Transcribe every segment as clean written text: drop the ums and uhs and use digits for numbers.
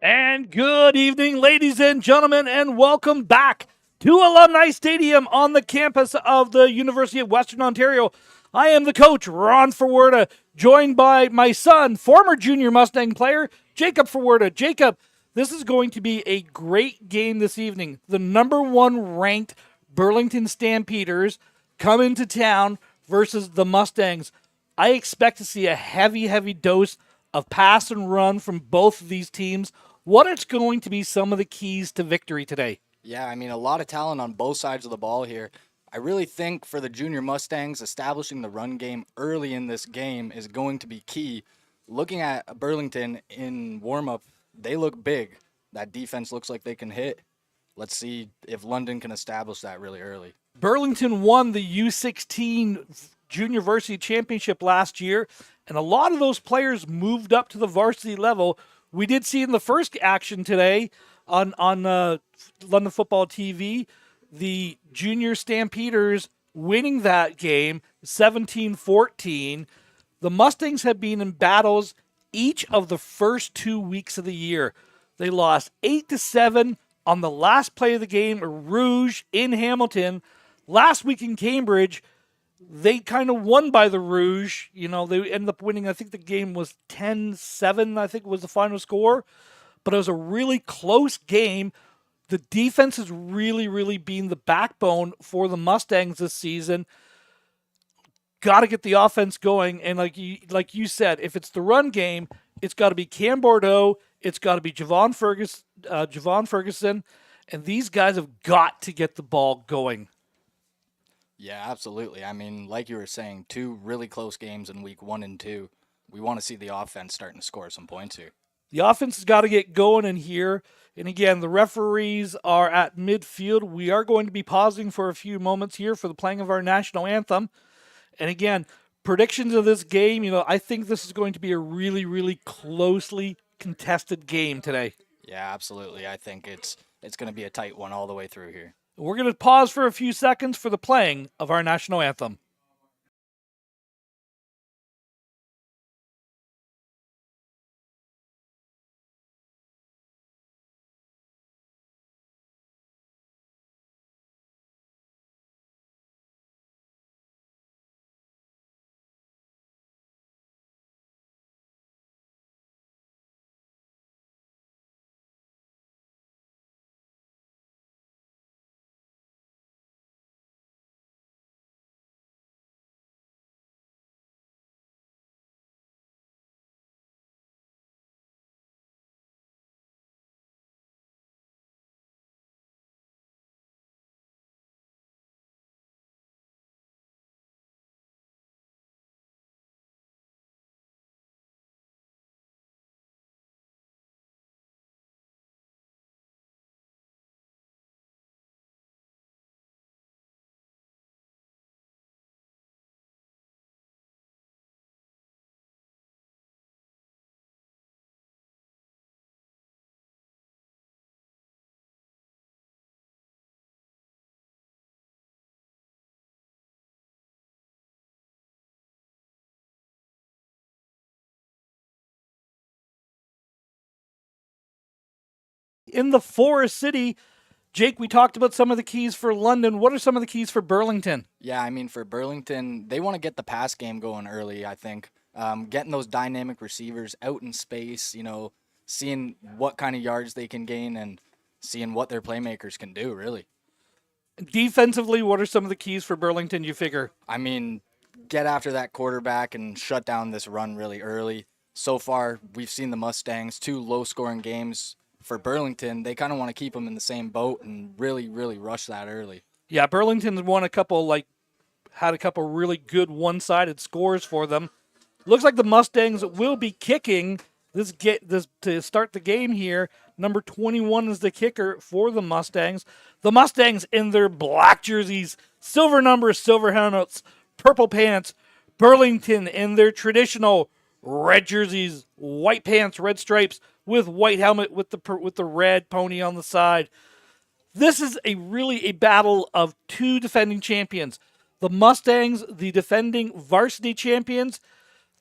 And good evening, ladies and gentlemen, and welcome back to Alumni Stadium on the campus of the University of Western Ontario. I am the coach, Ron Ferwerda, joined by my son, former junior Mustang player, Jacob Ferwerda. Jacob, this is going to be a great game this evening. The number one ranked Burlington Stampeders come into town versus the Mustangs. I expect to see a heavy dose of pass and run from both of these teams. What is going to be some of the keys to victory today? Yeah, I mean, a lot of talent on both sides of the ball here. I really think for the junior Mustangs, establishing the run game early in this game is going to be key. Looking at Burlington in warm-up, they look big. That defense looks like they can hit. Let's see if London can establish that really early. Burlington won the U16 Junior Varsity Championship last year, and a lot of those players moved up to the varsity level. We did see in the first action today on London Football TV, the junior Stampeders winning that game 17-14. The Mustangs have been in battles each of the first 2 weeks of the year. They lost 8-7 on the last play of the game, Rouge in Hamilton. Last week in Cambridge, they kind of won by the Rouge. You know, they ended up winning. I think the game was 10-7, I think was the final score. But it was a really close game. The defense has really been the backbone for the Mustangs this season. Got to get the offense going. And like you said, if it's the run game, it's got to be Cam Bordeaux. It's got to be Javon Ferguson. And these guys have got to get the ball going. Yeah, absolutely. I mean, like you were saying, two really close games in week 1 and 2. We want to see the offense starting to score some points here. The offense has got to get going in here. And again, the referees are at midfield. We are going to be pausing for a few moments here for the playing of our national anthem. And again, predictions of this game, I think this is going to be a really closely contested game today. Yeah, absolutely. I think it's going to be a tight one all the way through here. We're going to pause for a few seconds for the playing of our national anthem. In the Forest City, Jake, we talked about some of the keys for London. What are some of the keys for Burlington? Yeah, I mean, for Burlington, they want to get the pass game going early, I think. Getting those dynamic receivers out in space, seeing what kind of yards they can gain and seeing what their playmakers can do, really. Defensively, what are some of the keys for Burlington, you figure? I mean, get after that quarterback and shut down this run really early. So far, we've seen the Mustangs, 2 low-scoring games for Burlington. They kind of want to keep them in the same boat and really rush that early. Yeah, Burlington's won had a couple really good one-sided scores for them. Looks like the Mustangs will be kicking this to start the game here. Number 21 is the kicker for the Mustangs. The Mustangs in their black jerseys, silver numbers, silver helmets, purple pants. Burlington in their traditional red jerseys, white pants, red stripes, with white helmet with the red pony on the side. This is really a battle of 2 defending champions. The Mustangs, the defending varsity champions.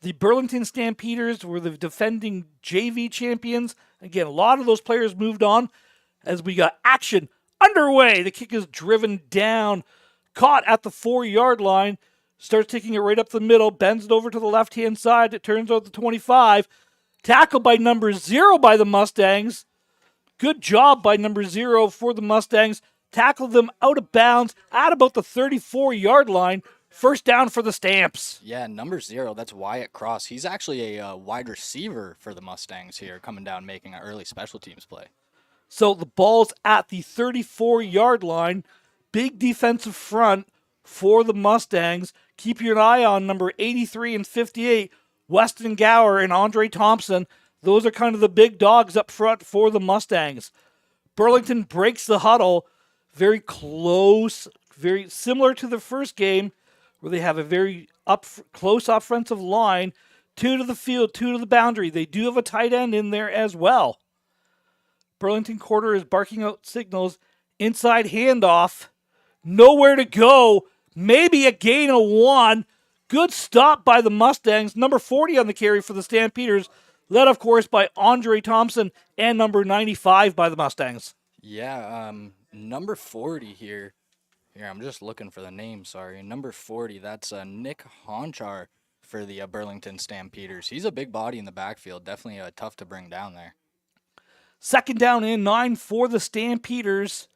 The Burlington Stampeders were the defending JV champions. Again, a lot of those players moved on as we got action underway. The kick is driven down, caught at the 4-yard line, starts taking it right up the middle, bends it over to the left-hand side. It turns out the 25. Tackled by number 0 by the Mustangs. Good job by number 0 for the Mustangs. Tackled them out of bounds at about the 34-yard line. First down for the Stamps. Yeah, number 0, that's Wyatt Cross. He's actually a wide receiver for the Mustangs here, coming down making an early special teams play. So the ball's at the 34-yard line. Big defensive front for the Mustangs. Keep your eye on number 83 and 58, Weston Gower and Andre Thompson. Those are kind of the big dogs up front for the Mustangs. Burlington breaks the huddle. Very close, very similar to the first game, where they have a very close offensive line. 2 to the field, 2 to the boundary. They do have a tight end in there as well. Burlington quarter is barking out signals. Inside handoff. Nowhere to go. Maybe a gain of 1. Good stop by the Mustangs. Number 40 on the carry for the Stampeders. Led, of course, by Andre Thompson and number 95 by the Mustangs. Yeah, number 40 here. Here, I'm just looking for the name, sorry. Number 40, that's Nick Honchar for the Burlington Stampeders. He's a big body in the backfield. Definitely tough to bring down there. Second down and 9 for the Stampeders.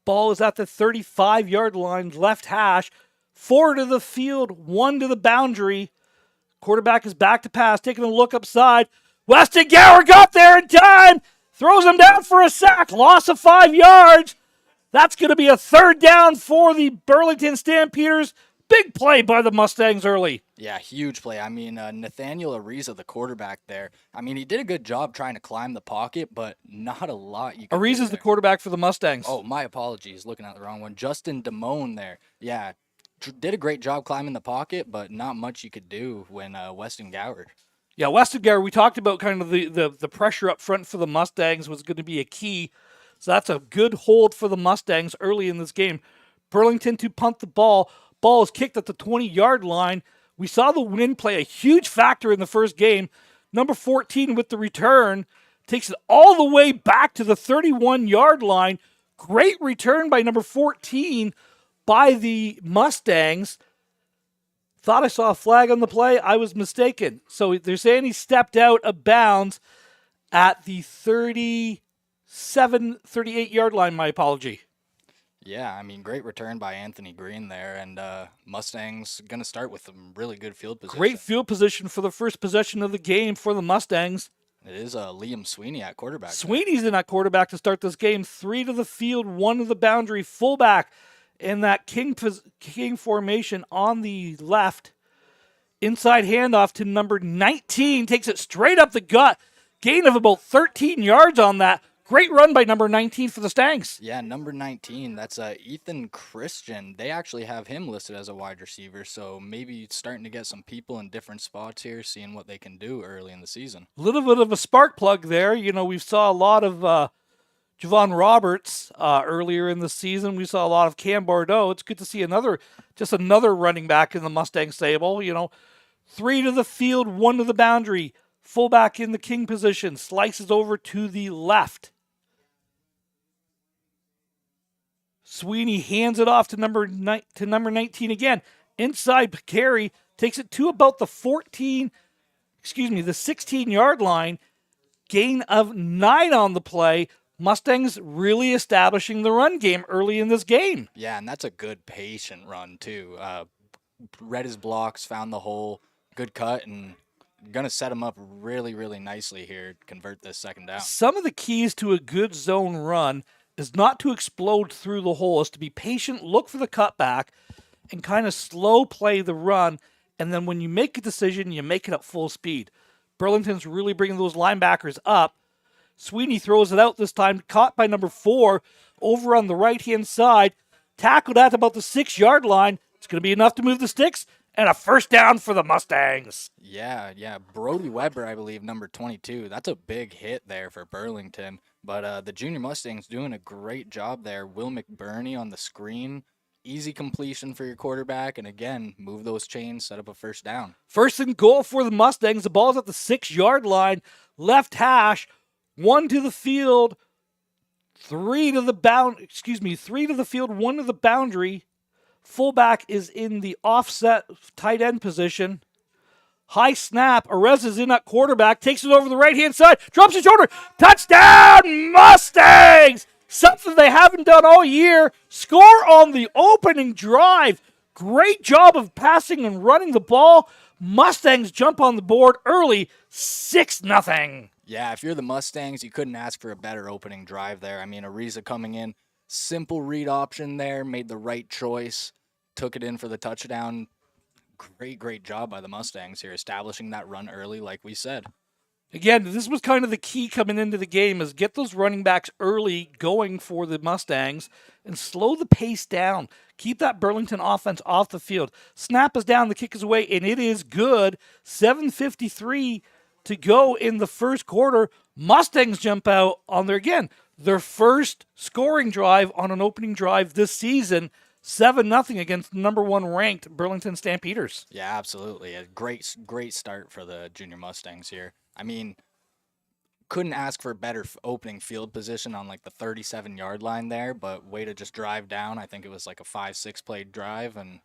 Ball is at the 35-yard line, left hash. 4 to the field, 1 to the boundary. Quarterback is back to pass, taking a look upside. Weston Gower got there in time. Throws him down for a sack. Loss of 5 yards. That's going to be a third down for the Burlington Stampeders. Big play by the Mustangs early. Yeah, huge play. I mean, Nathaniel Ariza, the quarterback there. I mean, he did a good job trying to climb the pocket, but not a lot you can do Ariza's the there. quarterback for the Mustangs. Oh, my apologies. Looking at the wrong one. Justin Damone there. Yeah, did a great job climbing the pocket, but not much you could do when Weston Gower. Yeah, Weston Gower, we talked about kind of the pressure up front for the Mustangs was going to be a key. So that's a good hold for the Mustangs early in this game. Burlington to punt the ball. Ball is kicked at the 20-yard line. We saw the wind play a huge factor in the first game. Number 14 with the return takes it all the way back to the 31-yard line. Great return by number 14 by the Mustangs. Thought I saw a flag on the play. I was mistaken. So they're saying he stepped out of bounds at the 38-yard line. My apology. Yeah, I mean, great return by Anthony Green there, and Mustangs going to start with some really good field position. Great field position for the first possession of the game for the Mustangs. It is Liam Sweeney at quarterback. Sweeney's in at quarterback to start this game. 3 to the field, 1 to the boundary. Fullback in that king formation on the left. Inside handoff to number 19. Takes it straight up the gut. Gain of about 13 yards on that. Great run by number 19 for the Stangs. Yeah, number 19, that's Ethan Christian. They actually have him listed as a wide receiver, so maybe starting to get some people in different spots here, seeing what they can do early in the season. A little bit of a spark plug there. You know, we saw a lot of Javon Roberts earlier in the season. We saw a lot of Cam Bordeaux. It's good to see another running back in the Mustang stable. You know, 3 to the field, 1 to the boundary. Fullback in the king position, slices over to the left. Sweeney hands it off to number 19 again. Inside carry, takes it to about the 16-yard line. Gain of 9 on the play. Mustangs really establishing the run game early in this game. Yeah, and that's a good patient run too. Read his blocks, found the hole, good cut, and going to set him up really, really nicely here to convert this second down. Some of the keys to a good zone run is not to explode through the hole, is to be patient, look for the cutback, and kind of slow play the run. And then when you make a decision, you make it at full speed. Burlington's really bringing those linebackers up. Sweeney throws it out this time, caught by number 4 over on the right-hand side. Tackled at about the 6-yard line. It's going to be enough to move the sticks. And a first down for the Mustangs. Yeah. Brody Weber, I believe, number 22. That's a big hit there for Burlington. But the Junior Mustangs doing a great job there. Will McBurney on the screen. easy completion for your quarterback, and again, move those chains, set up a first down. First and goal for the Mustangs. The ball's at the 6-yard line. Left hash, 1 to the field, 3 to the field, 1 to the boundary. Fullback is in the offset tight end position. High snap. Arez is in at quarterback. Takes it over the right-hand side. Drops his shoulder. Touchdown, Mustangs! Something they haven't done all year. Score on the opening drive. Great job of passing and running the ball. Mustangs jump on the board early, 6-0. Yeah, if you're the Mustangs, you couldn't ask for a better opening drive there. I mean, Ariza coming in, simple read option there, made the right choice, took it in for the touchdown. Great job by the Mustangs here, establishing that run early, like we said. Again, this was kind of the key coming into the game, is get those running backs early going for the Mustangs and slow the pace down. Keep that Burlington offense off the field. Snap is down, the kick is away, and it is good. 7:53 to go in the first quarter. Mustangs jump out on their first scoring drive on an opening drive this season. 7-0 against number 1 ranked Burlington Stampeders. Yeah, absolutely. A great start for the Junior Mustangs here. I mean, couldn't ask for a better opening field position on like the 37-yard line there, but way to just drive down. I think it was like a 5-6 play drive, and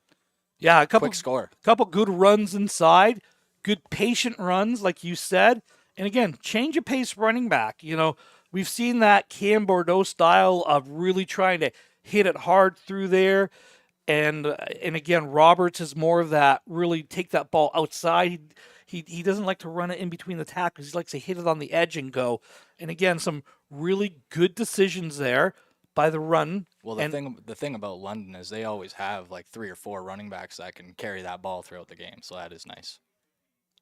yeah, a couple quick score. Couple good runs inside, good patient runs, like you said. And again, change of pace running back. You know, we've seen that Cam Bordeaux style of really trying to hit it hard through there. And again, Roberts is more of that, really take that ball outside. He doesn't like to run it in between the tackles. He likes to hit it on the edge and go. And again, some really good decisions there by the run. Well, the thing about London is they always have like 3 or 4 running backs that can carry that ball throughout the game, so that is nice.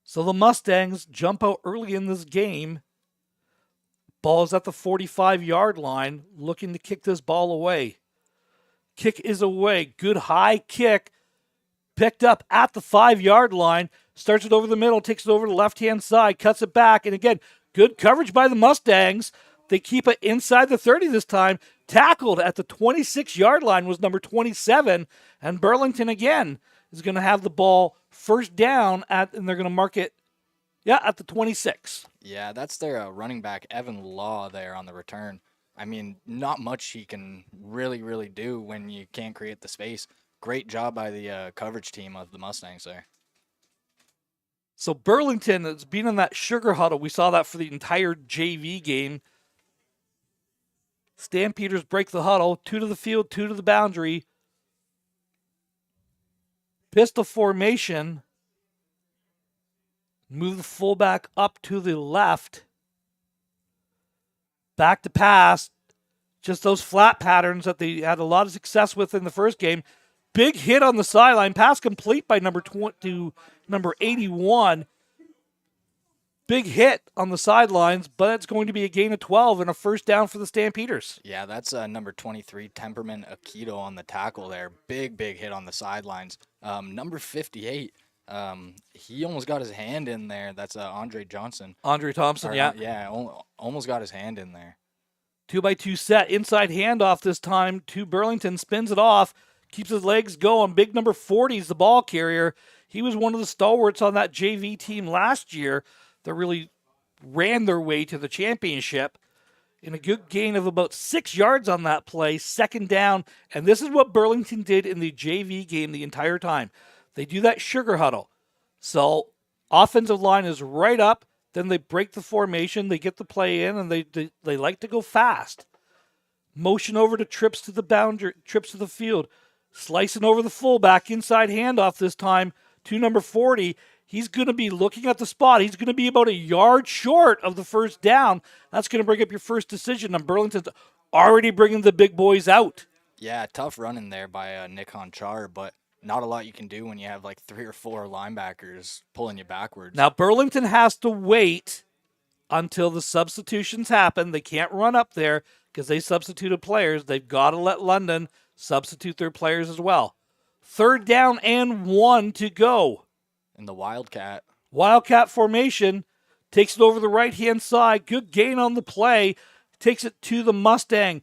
So the Mustangs jump out early in this game. Ball's at the 45-yard line, looking to kick this ball away. Kick is away. Good high kick. Picked up at the 5-yard line. Starts it over the middle, takes it over to the left-hand side, cuts it back. And again, good coverage by the Mustangs. They keep it inside the 30 this time. Tackled at the 26-yard line was number 27. And Burlington, again, is going to have the ball first down, and they're going to mark it, at the 26. Yeah, that's their running back, Evan Law, there on the return. I mean, not much he can really do when you can't create the space. Great job by the coverage team of the Mustangs there. So Burlington has been in that sugar huddle. We saw that for the entire JV game. Stampeders break the huddle. 2 to the field, 2 to the boundary. Pistol formation. Move the fullback up to the left. Back to pass. Just those flat patterns that they had a lot of success with in the first game. Big hit on the sideline. Pass complete by number 81. Big hit on the sidelines, but it's going to be a gain of 12 and a first down for the Stampeders. Yeah, that's number 23, Temperament Akito on the tackle there. Big hit on the sidelines. Number 58, he almost got his hand in there. That's Andre Johnson. Andre Thompson, yeah. Yeah, almost got his hand in there. 2x2 set. Inside handoff this time to Burlington. Spins it off. Keeps his legs going. Big number 40 is the ball carrier. He was one of the stalwarts on that JV team last year that really ran their way to the championship. In a good gain of about 6 yards on that play, second down. And this is what Burlington did in the JV game the entire time. They do that sugar huddle. So offensive line is right up. Then they break the formation. They get the play in, and they like to go fast. Motion over to trips to the boundary, trips to the field. Slicing over the fullback, inside handoff this time to number 40. He's going to be looking at the spot. He's going to be about a yard short of the first down. That's going to bring up your first decision. And Burlington's already bringing the big boys out. Yeah, tough run in there by Nick Honchar, but not a lot you can do when you have like 3 or 4 linebackers pulling you backwards. Now, Burlington has to wait until the substitutions happen. They can't run up there because they substituted players. They've got to let London substitute their players as well. Third down and 1 to go. And the Wildcat formation. Takes it over the right-hand side. Good gain on the play. Takes it to the Mustang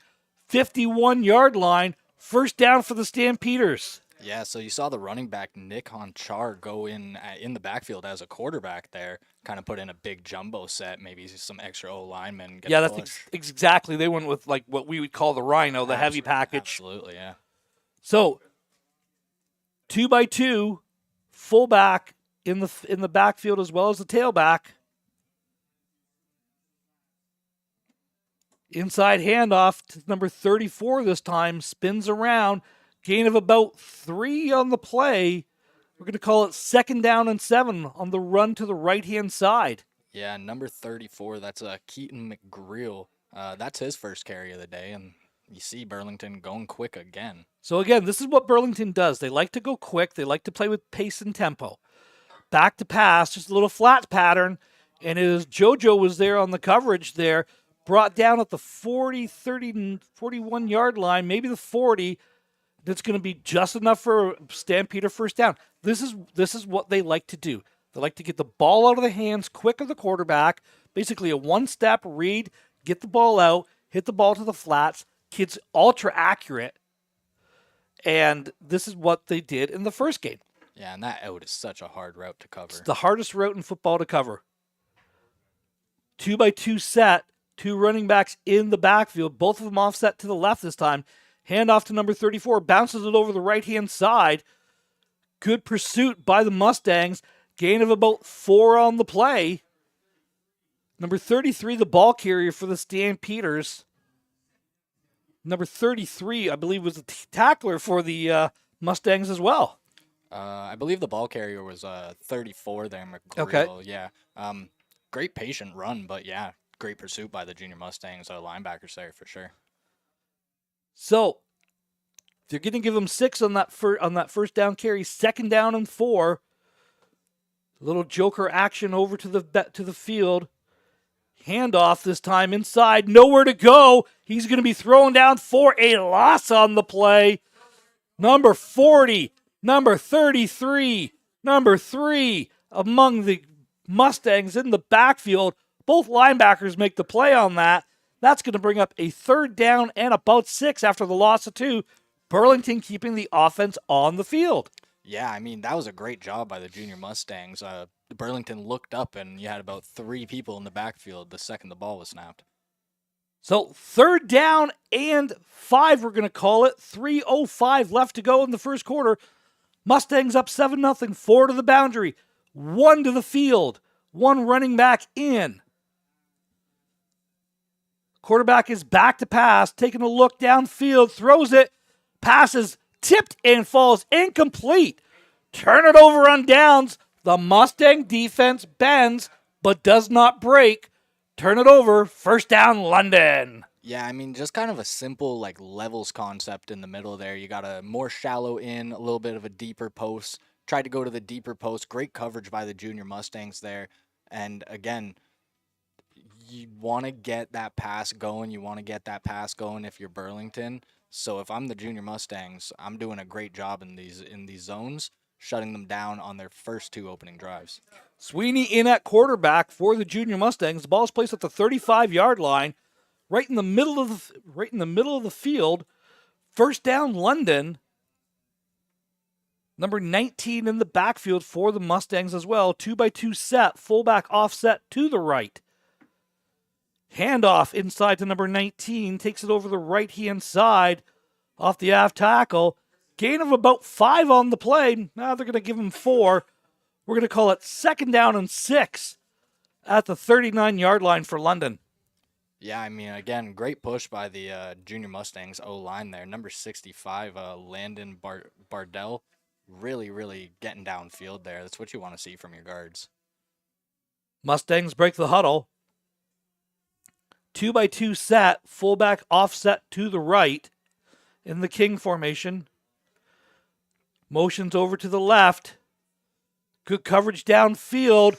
51-yard line. First down for the Stampeders. Yeah, so you saw the running back Nick Honchar go in the backfield as a quarterback there, kind of put in a big jumbo set, maybe some extra O linemen. Yeah, that's exactly. They went with like what we would call the Rhino, the heavy package. Absolutely, yeah. So 2x2, fullback in the backfield as well as the tailback. Inside handoff to number 34 this time, spins around, gain of about 3 on the play. We're going to call it 2nd down and 7 on the run to the right-hand side. Yeah, number 34, that's Keaton McGreal. That's his first carry of the day, and you see Burlington going quick again. So again, this is what Burlington does. They like to go quick. They like to play with pace and tempo. Back to pass, just a little flat pattern, and as JoJo was there on the coverage there, brought down at the 40, 30, 41-yard line, maybe the 40. That's going to be just enough for a Stampeder first down. This is what they like to do. They like to get the ball out of the hands quick of the quarterback, basically a one-step read, get the ball out, hit the ball to the flats. Kid's ultra accurate, and this is what they did in the first game. Yeah, and that out is such a hard route to cover. It's the hardest route in football to cover. 2x2 set. 2 running backs in the backfield, both of them offset to the left this time. Handoff to number 34, bounces it over the right-hand side. Good pursuit by the Mustangs. Gain of about 4 on the play. Number 33, the ball carrier for the Stampeders. Number 33, I believe, was the tackler for the Mustangs as well. I believe the ball carrier was 34 there, McGreal. Okay. Yeah. Great patient run, but yeah, great pursuit by the Junior Mustangs linebackers there for sure. So they're going to give them 6 on that first down carry. 2nd down and 4. Little joker action over to the field. Handoff this time inside. Nowhere to go. He's going to be thrown down for a loss on the play. Number 40, number 33, number 3 among the Mustangs in the backfield. Both linebackers make the play on that. That's going to bring up a 3rd down and about 6 after the loss of 2. Burlington keeping the offense on the field. Yeah, I mean, that was a great job by the Junior Mustangs. Burlington looked up, and you had about 3 people in the backfield the second the ball was snapped. So 3rd down and 5, we're going to call it. 3:05 left to go in the first quarter. Mustangs up 7-0, 4 to the boundary, 1 to the field, 1 running back in. Quarterback is back to pass, taking a look downfield, throws it, passes, tipped and falls incomplete. Turn it over on downs. The Mustang defense bends but does not break. Turn it over. First down, London. Yeah, I mean, just kind of a simple like levels concept in the middle there. You got a more shallow in, a little bit of a deeper post. Tried to go to the deeper post. Great coverage by the Junior Mustangs there. And again, you want to get that pass going. You want to get that pass going if you're Burlington. So if I'm the Junior Mustangs, I'm doing a great job in these zones, shutting them down on their first 2 opening drives. Sweeney in at quarterback for the Junior Mustangs. The ball is placed at the 35-yard line, right in the middle of the field. First down, London. Number 19 in the backfield for the Mustangs as well. 2x2 set, fullback offset to the right. Handoff inside to number 19. Takes it over the right-hand side off the aft tackle. Gain of about 5 on the play. Now they're going to give him 4. We're going to call it 2nd down and 6 at the 39-yard line for London. Yeah, I mean, again, great push by the Junior Mustangs O-line there. Number 65, Landon Bardell, really, really getting downfield there. That's what you want to see from your guards. Mustangs break the huddle. 2x2 set, fullback offset to the right in the king formation. Motions over to the left. Good coverage downfield.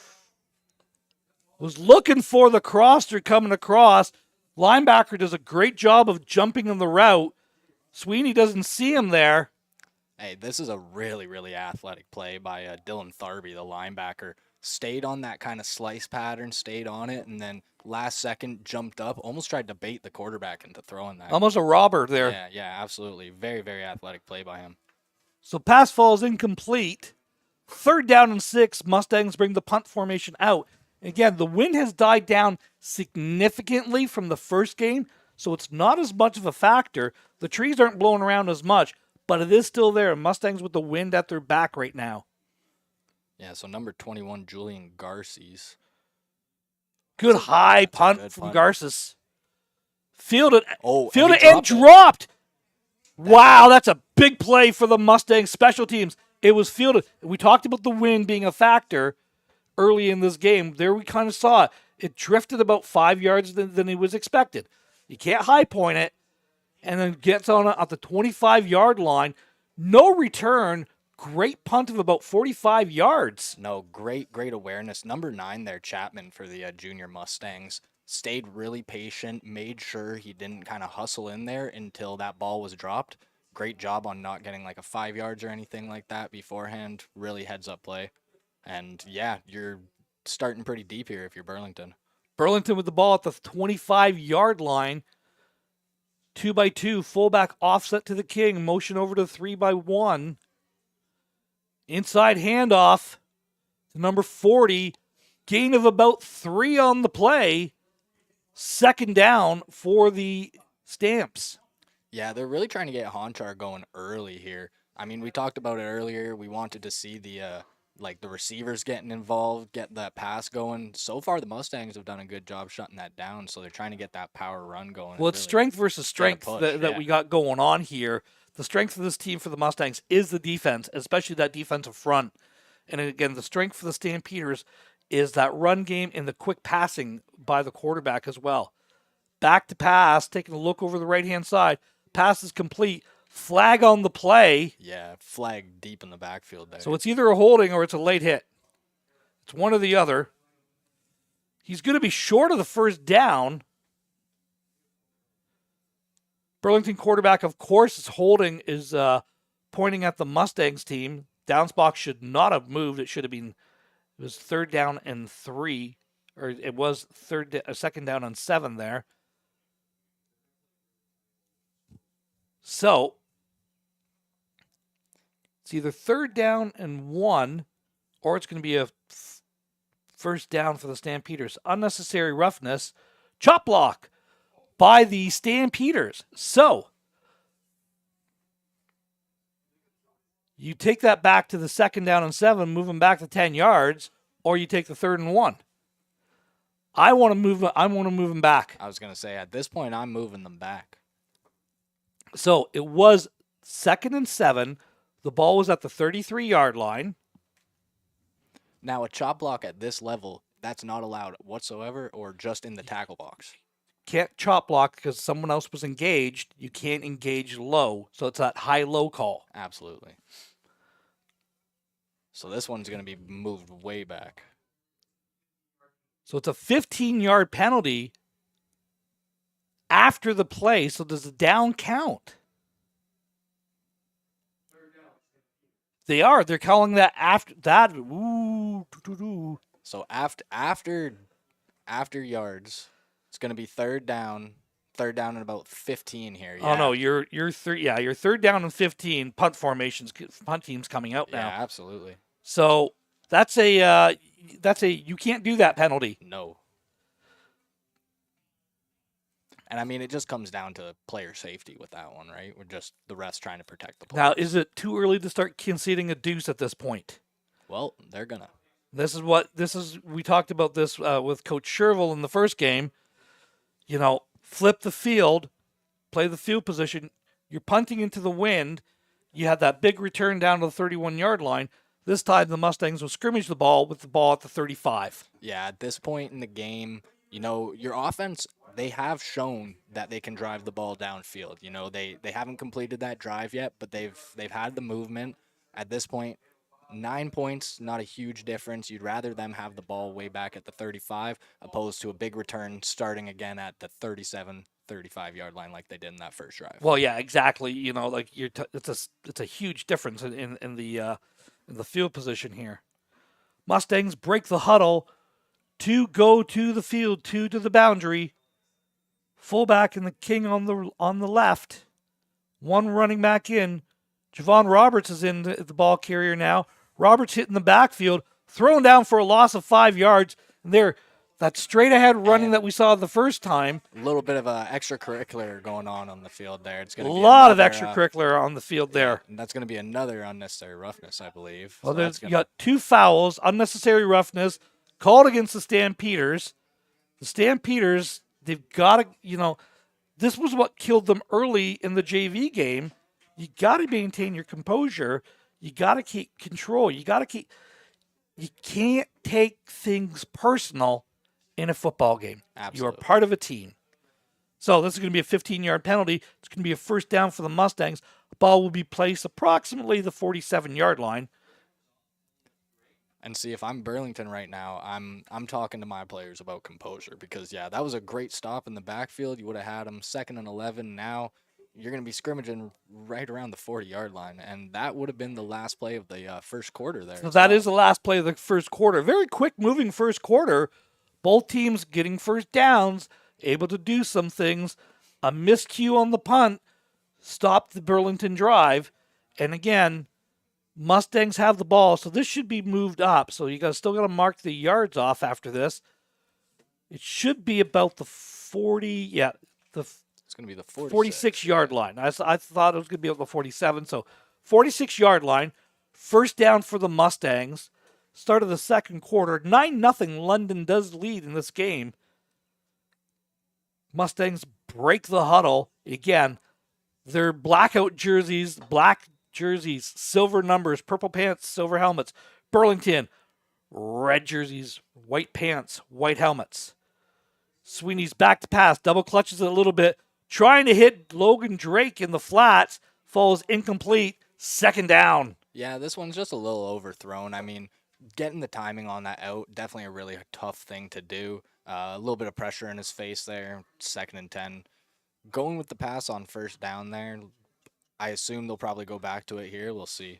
Was looking for the crosser coming across. Linebacker does a great job of jumping in the route. Sweeney doesn't see him there. Hey, this is a really, really athletic play by Dylan Tharby, the linebacker. stayed on that kind of slice pattern, stayed on it, and then last second jumped up, almost tried to bait the quarterback into throwing that. Almost a robber there. Yeah, yeah, absolutely. Very, very athletic play by him. So pass falls incomplete. 3rd down and 6. Mustangs bring the punt formation out. Again, the wind has died down significantly from the first game, so it's not as much of a factor. The trees aren't blowing around as much, but it is still there. Mustangs with the wind at their back right now. Yeah, so number 21, Julian Garces. Good high punt good from punt. Garces. Fielded, Oh, fielded he and dropped. Wow, that's a big play for the Mustangs special teams. It was fielded. We talked about the wind being a factor early in this game. There we kind of saw it. It drifted about 5 yards than it was expected. You can't high point it, and then gets on it at the 25-yard line. No return. Great punt of about 45 yards. No, great awareness. Number 9 there, Chapman, for the junior Mustangs. Stayed really patient, made sure he didn't kind of hustle in there until that ball was dropped. Great job on not getting like a 5 yards or anything like that beforehand. Really heads up play. And yeah, you're starting pretty deep here if you're Burlington. Burlington with the ball at the 25-yard line. 2-by-2, fullback offset to the King. Motion over to 3-by-1. Inside handoff to number 40. Gain of about 3 on the play. 2nd down for the Stamps. Yeah, they're really trying to get Honchar going early here. I mean, we talked about it earlier. We wanted to see the receivers getting involved, get that pass going. So far, the Mustangs have done a good job shutting that down, so they're trying to get that power run going. Well, it's really strength versus strength push, that we got going on here. The strength of this team for the Mustangs is the defense, especially that defensive front. And again, the strength for the Stampeders is that run game and the quick passing by the quarterback as well. Back to pass, taking a look over the right-hand side. Pass is complete. Flag on the play. Yeah, flag deep in the backfield there. So it's either a holding or it's a late hit. It's one or the other. He's going to be short of the 1st down. Burlington quarterback, of course, is holding, is pointing at the Mustangs team. Downs box should not have moved. It should have been, it was 3rd down and 3, or it was 2nd down and 7 there. So it's either 3rd down and 1, or it's going to be a 1st down for the Stampeders. Unnecessary roughness. Chop block by the Stampeders. So you take that back to the 2nd down and 7, move them back to 10 yards, or you take the 3rd and 1. I want to move them back. I was going to say, at this point, I'm moving them back. So it was 2nd and 7. The ball was at the 33-yard line. Now, a chop block at this level, that's not allowed whatsoever, or just in the tackle box. Can't chop block because someone else was engaged. You can't engage low. So it's that high-low call. Absolutely. So this one's going to be moved way back. So it's a 15-yard penalty after the play. So does the down count? They are. They're calling that after that. Ooh, So after yards, it's going to be 3rd down and about 15 here. Yeah. Oh no, you're 3rd down and 15. Punt team's coming out now. Yeah, absolutely. So that's a you can't do that penalty. No. And I mean, it just comes down to player safety with that one, right? We're just the refs trying to protect the players. Now, is it too early to start conceding a deuce at this point? Well, they're gonna. We talked about this with Coach Sherville in the first game. You know, flip the field, play the field position. You're punting into the wind. You had that big return down to the 31-yard line. This time, the Mustangs will scrimmage the ball with the ball at the 35. Yeah, at this point in the game, you know, your offense, they have shown that they can drive the ball downfield. You know, they haven't completed that drive yet, but they've had the movement. At this point, 9 points, not a huge difference. You'd rather them have the ball way back at the 35 opposed to a big return starting again at the 37, 35-yard line like they did in that first drive. Well, yeah, exactly. You know, like it's a huge difference in the field position here. Mustangs break the huddle. 2 go to the field, 2 to the boundary. Fullback and the king on the left. 1 running back in. Javon Roberts is in the ball carrier now. Roberts hitting the backfield, thrown down for a loss of 5 yards. And there, that straight ahead running that we saw the first time. A little bit of a extracurricular going on the field there. It's going to be a lot another, of extracurricular on the field there. And that's going to be another unnecessary roughness, I believe. Well, So you got 2 fouls, unnecessary roughness, called against the Stampeders. The Stampeders, they've got to, this was what killed them early in the JV game. You got to maintain your composure. You got to keep control. You can't take things personal in a football game. Absolutely. You are part of a team. So this is going to be a 15-yard penalty. It's going to be a first down for the Mustangs. The ball will be placed approximately the 47-yard line. And see, if I'm Burlington right now, I'm talking to my players about composure because, that was a great stop in the backfield. You would have had them 2nd and 11. Now you're going to be scrimmaging right around the 40-yard line, and that would have been the last play of the first quarter there. So that is the last play of the first quarter. Very quick-moving first quarter. Both teams getting first downs, able to do some things. A miscue on the punt stopped the Burlington drive. And again, Mustangs have the ball, so this should be moved up. So still got to mark the yards off after this. It should be about the 40, it's going to be the 46-yard line. I thought it was going to be about the 47, so 46-yard line. First down for the Mustangs. Start of the second quarter. 9-0 London does lead in this game. Mustangs break the huddle. Again, their blackout jerseys, black jerseys, silver numbers, purple pants, silver helmets. Burlington, red jerseys, white pants, white helmets. Sweeney's back to pass, double clutches it a little bit, trying to hit Logan Drake in the flats, falls incomplete, second down. Yeah, this one's just a little overthrown. I mean, getting the timing on that out, definitely a really tough thing to do. A little bit of pressure in his face there, 2nd and 10. Going with the pass on first down there, I assume they'll probably go back to it here. We'll see.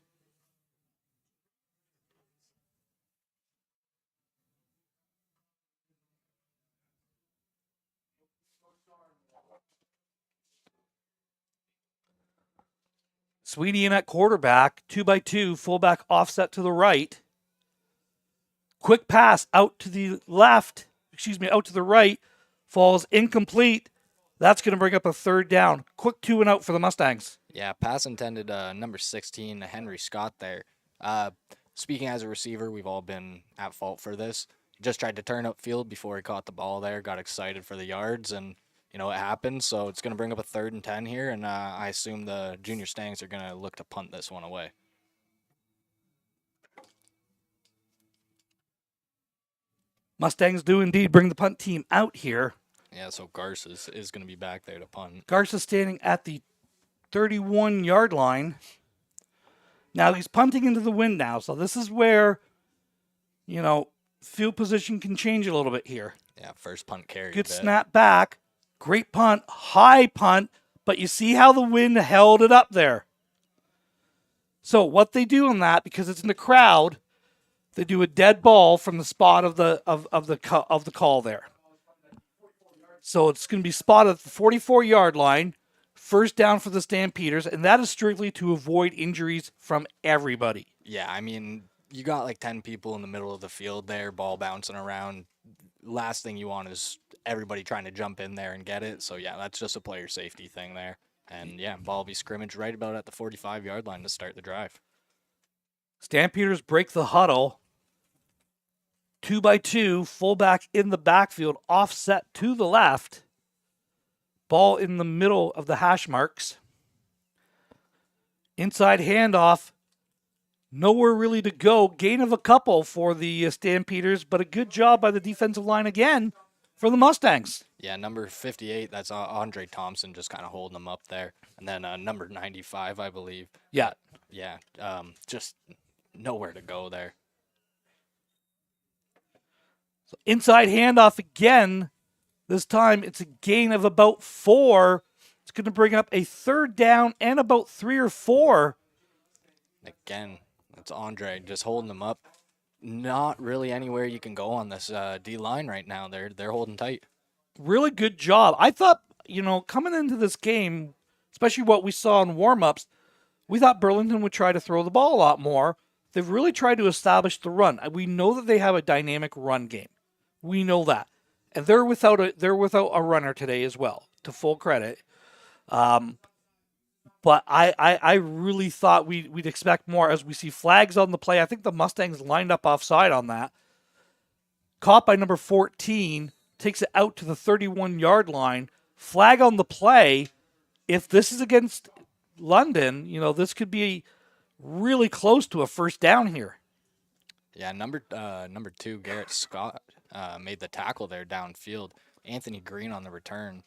Sweeney in at quarterback, 2x2, fullback offset to the right. Quick pass out to the out to the right, falls incomplete. That's going to bring up a third down. Quick 2 and out for the Mustangs. Yeah, pass intended number 16, Henry Scott there. Speaking as a receiver, we've all been at fault for this. Just tried to turn upfield before he caught the ball there, got excited for the yards, and it happened. So it's going to bring up a 3rd and 10 here, and I assume the Junior Stangs are going to look to punt this one away. Mustangs do indeed bring the punt team out here. Yeah, so Garces is going to be back there to punt. Garces standing at the 31-yard line. Now he's punting into the wind now, so this is where, field position can change a little bit here. Yeah, first punt carry. Good snap back. Great punt. High punt. But you see how the wind held it up there. So what they do on that, because it's in the crowd, they do a dead ball from the spot of the call there. So it's going to be spotted at the 44-yard line. First down for the Stampeders, and that is strictly to avoid injuries from everybody. Yeah, I mean, you got like 10 people in the middle of the field there, ball bouncing around. Last thing you want is everybody trying to jump in there and get it. So, yeah, that's just a player safety thing there. And, yeah, ball will be scrimmaged right about at the 45-yard line to start the drive. Stampeders break the huddle. 2x2, fullback in the backfield, offset to the left. Ball in the middle of the hash marks. Inside handoff. Nowhere really to go. Gain of a couple for the Stampeders, but a good job by the defensive line again for the Mustangs. Yeah, number 58, that's Andre Thompson just kind of holding them up there. And then number 95, I believe. Yeah. Yeah, just nowhere to go there. So inside handoff again. This time it's a gain of about 4. It's going to bring up a third down and about 3 or 4. Again, that's Andre just holding them up. not really anywhere you can go on this D line right now. They're holding tight. Really good job. I thought, coming into this game, especially what we saw in warm-ups, we thought Burlington would try to throw the ball a lot more. They've really tried to establish the run. We know that they have a dynamic run game. We know that. And they're without a runner today as well, to full credit. But I really thought we'd expect more as we see flags on the play. I think the Mustangs lined up offside on that. Caught by number 14, takes it out to the 31-yard line. Flag on the play. If this is against London, this could be really close to a first down here. Yeah, number 2, Garrett Scott, made the tackle there downfield. Anthony Green on the return.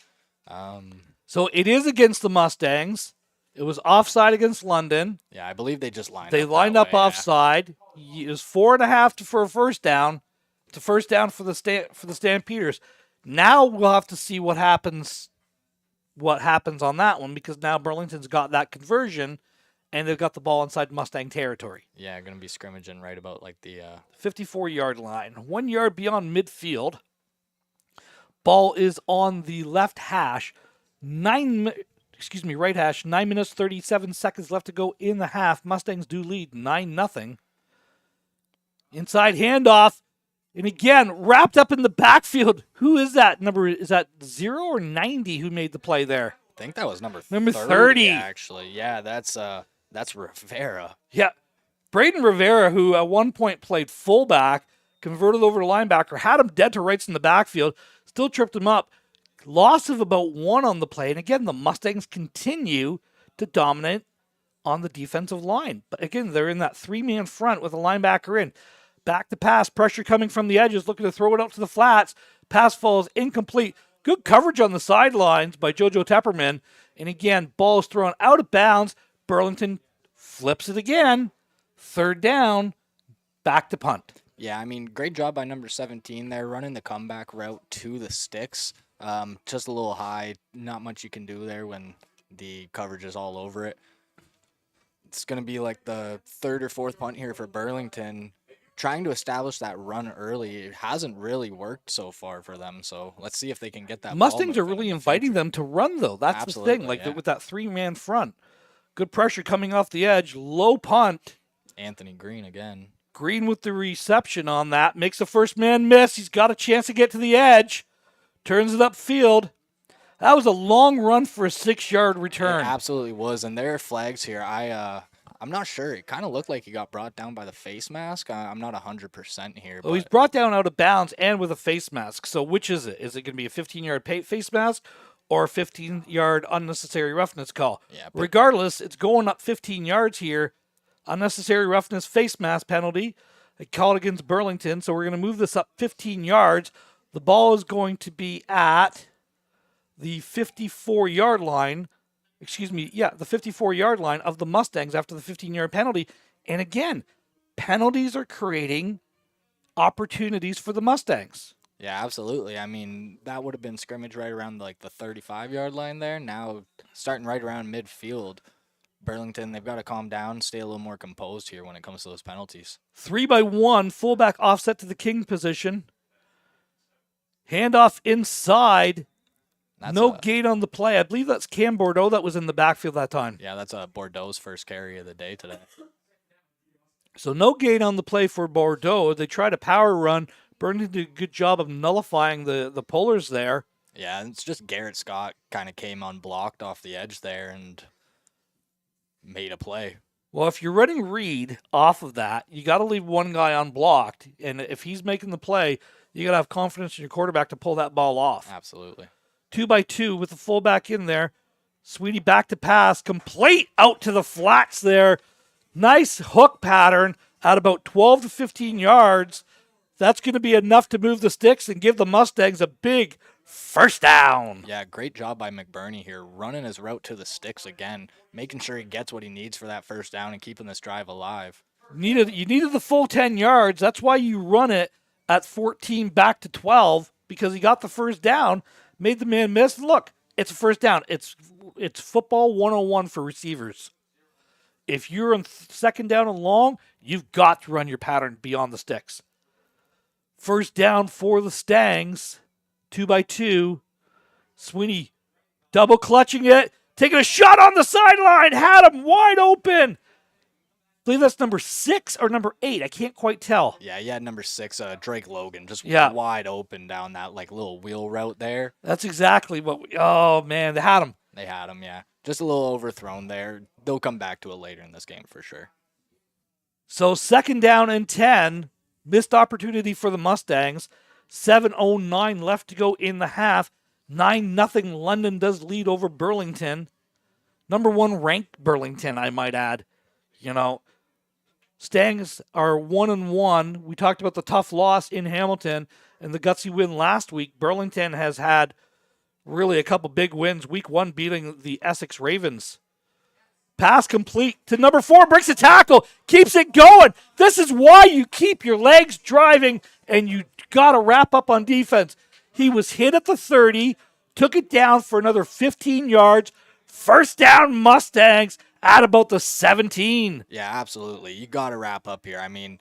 So it is against the Mustangs. It was offside against London. Yeah, I believe they just lined up. They lined up offside. It was 4.5 for a first down. It's a first down for the Stampeders. Now we'll have to see what happens on that one, because now Burlington's got that conversion and they've got the ball inside Mustang territory. Yeah, going to be scrimmaging right about like the 54-yard line. 1 yard beyond midfield. Ball is on the left hash. Right hash. 9 minutes, 37 seconds left to go in the half. Mustangs do lead 9-0. Inside handoff. And again, wrapped up in the backfield. Who is that number? Is that 0 or 90 who made the play there? I think that was number 30 actually. Yeah, that's Rivera. Yeah. Braden Rivera, who at one point played fullback, converted over to linebacker, had him dead to rights in the backfield, still tripped him up. Loss of about 1 on the play. And again, the Mustangs continue to dominate on the defensive line. But again, they're in that 3-man front with a linebacker in. Back to pass, pressure coming from the edges, looking to throw it out to the flats. Pass falls incomplete. Good coverage on the sidelines by JoJo Tepperman. And again, ball is thrown out of bounds. Burlington flips it again. Third down, back to punt. Yeah, I mean, great job by number 17 there, running the comeback route to the sticks. Just a little high. Not much you can do there when the coverage is all over it. It's going to be like the third or fourth punt here for Burlington. Trying to establish that run early, it hasn't really worked so far for them. So let's see if they can get that. Mustangs are really inviting them to run, though. That's Absolutely, the thing. Like with that 3-man front, good pressure coming off the edge, low punt. Anthony Green again. Green with the reception on that, makes the first man miss. He's got a chance to get to the edge, turns it upfield. That was a long run for a 6-yard return. It absolutely was, and there are flags here. I'm not sure. It kind of looked like he got brought down by the face mask. I'm not 100% here. Oh, he's brought down out of bounds and with a face mask. So which is it? Is it going to be a 15-yard face mask or a 15-yard unnecessary roughness call? Yeah, regardless, it's going up 15 yards here. Unnecessary roughness face mask penalty. A call against Burlington. So we're going to move this up 15 yards. The ball is going to be at the 54-yard line. The 54-yard line of the Mustangs after the 15-yard penalty. And again, penalties are creating opportunities for the Mustangs. Yeah, absolutely. I mean, that would have been scrimmage right around like the 35-yard line there. Now, starting right around midfield, Burlington, they've got to calm down, stay a little more composed here when it comes to those penalties. 3-by-1, fullback offset to the king position. Handoff inside. No gate on the play. I believe that's Cam Bordeaux that was in the backfield that time. Yeah, that's Bordeaux's first carry of the day today. So no gate on the play for Bordeaux. They tried a power run. Burlington did a good job of nullifying the pullers there. Yeah, and it's just Garrett Scott kind of came unblocked off the edge there and made a play. Well, if you're running read off of that, you got to leave one guy unblocked. And if he's making the play, you got to have confidence in your quarterback to pull that ball off. Absolutely. 2-by-2 with the fullback in there. Sweeney back to pass, complete out to the flats there. Nice hook pattern at about 12 to 15 yards. That's going to be enough to move the sticks and give the Mustangs a big first down. Yeah, great job by McBurney here, running his route to the sticks again, making sure he gets what he needs for that first down and keeping this drive alive. You needed the full 10 yards. That's why you run it at 14 back to 12, because he got the first down. Made the man miss. Look, it's a first down. It's football 101 for receivers. If you're on second down and long, you've got to run your pattern beyond the sticks. First down for the Stangs, 2x2. Sweeney double clutching it, taking a shot on the sideline, had him wide open. I believe that's number 6 or number 8. I can't quite tell. Yeah, he had number 6, Drake Logan, just Yeah. wide open down that little wheel route there. That's exactly what oh, man, they had him. They had him, yeah. Just a little overthrown there. They'll come back to it later in this game for sure. So second down and 10, missed opportunity for the Mustangs. 7:09 left to go in the half. 9-0 London does lead over Burlington. Number 1 ranked Burlington, I might add. Stangs are 1-1. We talked about the tough loss in Hamilton and the gutsy win last week. Burlington has had really a couple big wins. Week 1 beating the Essex Ravens. Pass complete to number 4, breaks a tackle, keeps it going. This is why you keep your legs driving and you got to wrap up on defense. He was hit at the 30, took it down for another 15 yards. First down Mustangs at about the 17. Yeah, absolutely. You got to wrap up here. I mean,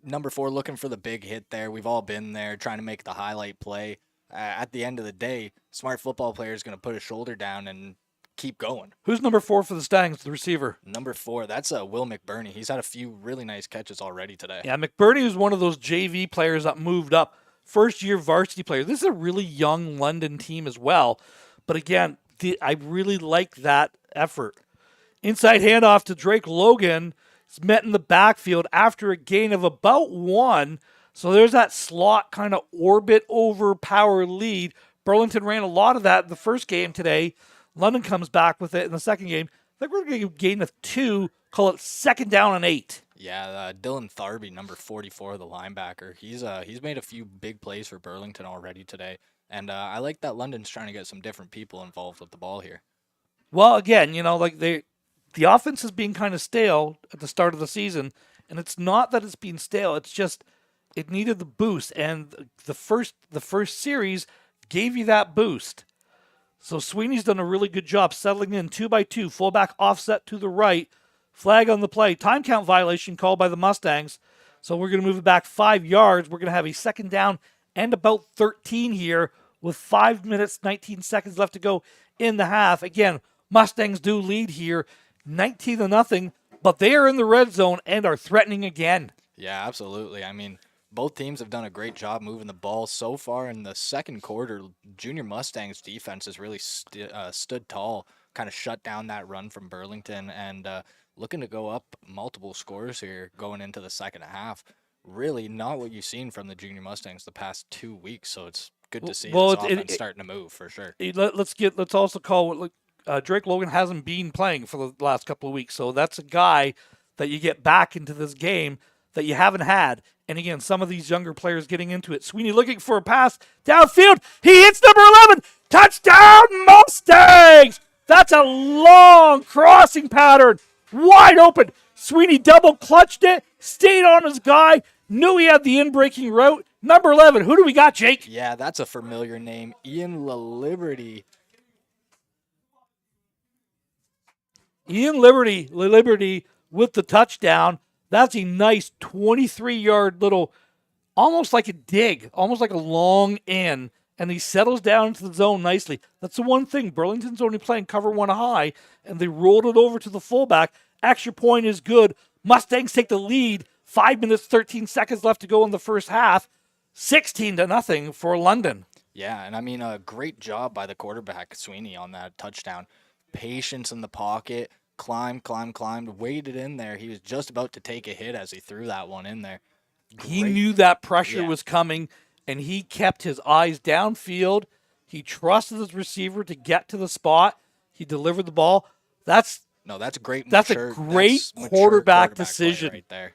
number 4 looking for the big hit there. We've all been there trying to make the highlight play. At the end of the day, smart football player is going to put his shoulder down and keep going. Who's number 4 for the Stangs, the receiver? Number 4, that's Will McBurney. He's had a few really nice catches already today. Yeah, McBurney is one of those JV players that moved up. First-year varsity player. This is a really young London team as well. But again, I really like that effort. Inside handoff to Drake Logan. It's met in the backfield after a gain of about 1. So there's that slot kind of orbit over power lead. Burlington ran a lot of that in the first game today. London comes back with it in the second game. I think we're going to gain of 2. Call it second down and 8. Yeah, Dylan Tharby, number 44, the linebacker. He's made a few big plays for Burlington already today. And I like that London's trying to get some different people involved with the ball here. Well, again, the offense is being kind of stale at the start of the season. And it's not that it's being stale. It's just it needed the boost. And the first series gave you that boost. So Sweeney's done a really good job settling in 2x2, fullback offset to the right, flag on the play, time count violation called by the Mustangs. So we're going to move it back 5 yards. We're going to have a second down and about 13 here with 5 minutes, 19 seconds left to go in the half. Again, Mustangs do lead here 19-0, but they are in the red zone and are threatening again. Yeah, absolutely. I mean, both teams have done a great job moving the ball so far in the second quarter. Junior Mustangs defense has really stood tall, kind of shut down that run from Burlington, and looking to go up multiple scores here going into the second half. Really not what you've seen from the Junior Mustangs the past 2 weeks, so it's good to see this offense starting to move for sure. Let's also call what Drake Logan hasn't been playing for the last couple of weeks, so that's a guy that you get back into this game that you haven't had. And again, some of these younger players getting into it. Sweeney looking for a pass downfield. He hits number 11. Touchdown, Mustangs! That's a long crossing pattern. Wide open. Sweeney double clutched it. Stayed on his guy. Knew he had the in-breaking route. Number 11. Who do we got, Jake? Yeah, that's a familiar name. Ian LaLiberty. Ian Liberty with the touchdown. That's a nice 23-yard little, almost like a dig, almost like a long in, and he settles down into the zone nicely. That's the one thing. Burlington's only playing cover 1 high, and they rolled it over to the fullback. Extra point is good. Mustangs take the lead. 5 minutes, 13 seconds left to go in the first half. 16-0 for London. Yeah, and I mean, a great job by the quarterback, Sweeney, on that touchdown. Patience in the pocket. Climbed, waded in there. He was just about to take a hit as he threw that one in there. He knew that pressure was coming, and he kept his eyes downfield. He trusted his receiver to get to the spot. He delivered the ball. That's great. That's a great quarterback decision right there.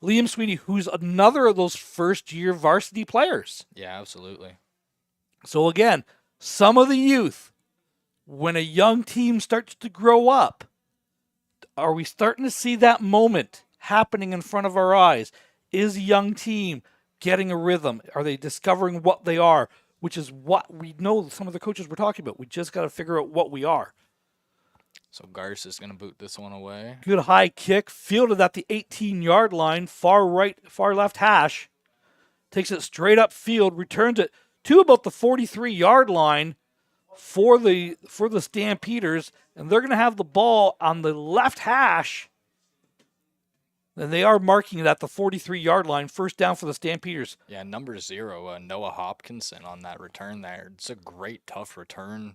Liam Sweeney, who's another of those first-year varsity players. Yeah, absolutely. So again, some of the youth, when a young team starts to grow up, are we starting to see that moment happening in front of our eyes? Is a young team getting a rhythm? Are they discovering what they are? Which is what we know some of the coaches were talking about. We just got to figure out what we are. So Garce is going to boot this one away. Good high kick, fielded at the 18-yard line, far left hash. Takes it straight up field, returns it to about the 43-yard line for the Stampeders, and they're going to have the ball on the left hash. And they are marking it at the 43-yard line. First down for the Stampeders. Yeah, number 0, Noah Hopkinson on that return there. It's a great, tough return.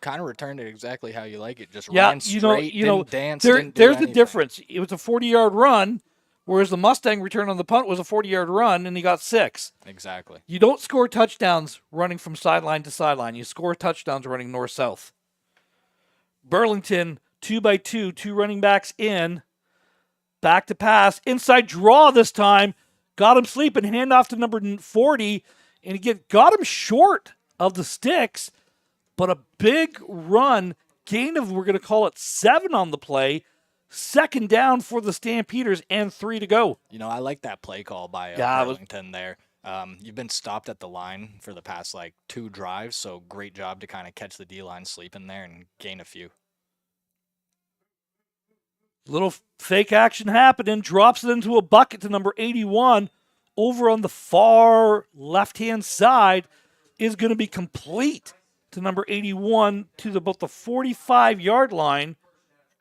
Kind of returned it exactly how you like it. Just ran straight, didn't dance, didn't do there's anything. the difference. It was a 40-yard run, whereas the Mustang return on the punt was a 40-yard run, and he got 6. Exactly. You don't score touchdowns running from sideline to sideline. You score touchdowns running north-south. Burlington, 2x2, 2 running backs in. Back to pass. Inside draw this time. Got him sleeping. Handoff to number 40. And again, got him short of the sticks. But a big run. Gain of, we're going to call it 7 on the play. Second down for the Stampeders and 3 to go. I like that play call by Burlington there. You've been stopped at the line for the past 2 drives, so great job to kind of catch the D-line sleeping there and gain a few. Little fake action happening. Drops it into a bucket to number 81. Over on the far left-hand side is going to be complete to number 81 to about the 45-yard line.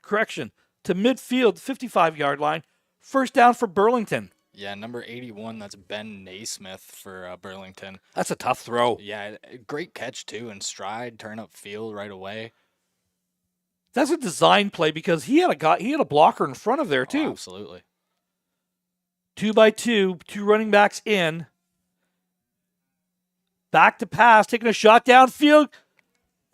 Correction, to midfield, 55-yard line. First down for Burlington. Yeah, number 81, that's Ben Naismith for Burlington. That's a tough throw. Yeah, great catch, too, in stride, turn up field right away. That's a design play because he had a blocker in front of there, too. Oh, absolutely. 2x2, 2 running backs in. Back to pass, taking a shot downfield.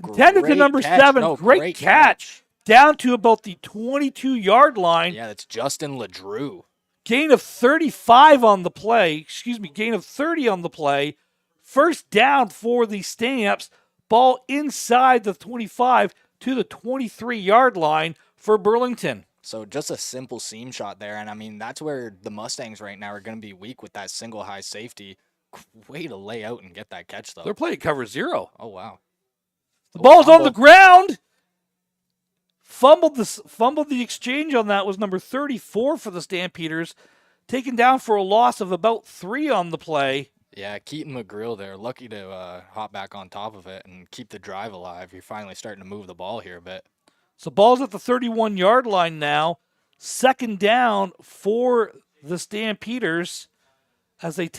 Intended to number 7. No, great catch. Down to about the 22-yard line. Yeah, that's Justin LeDrew. Gain of 35 on the play. Gain of 30 on the play. First down for the Stamps. Ball inside the 25 to the 23-yard line for Burlington. So just a simple seam shot there. And, I mean, that's where the Mustangs right now are going to be weak with that single high safety. Way to lay out and get that catch, though. They're playing cover 0. Oh, wow. The ball's on the ground. Fumbled the exchange on that was number 34 for the Stampeders. Taken down for a loss of about 3 on the play. Yeah, Keaton McGrill there. Lucky to hop back on top of it and keep the drive alive. You're finally starting to move the ball here a bit. So ball's at the 31-yard line now. Second down for the Stampeders as they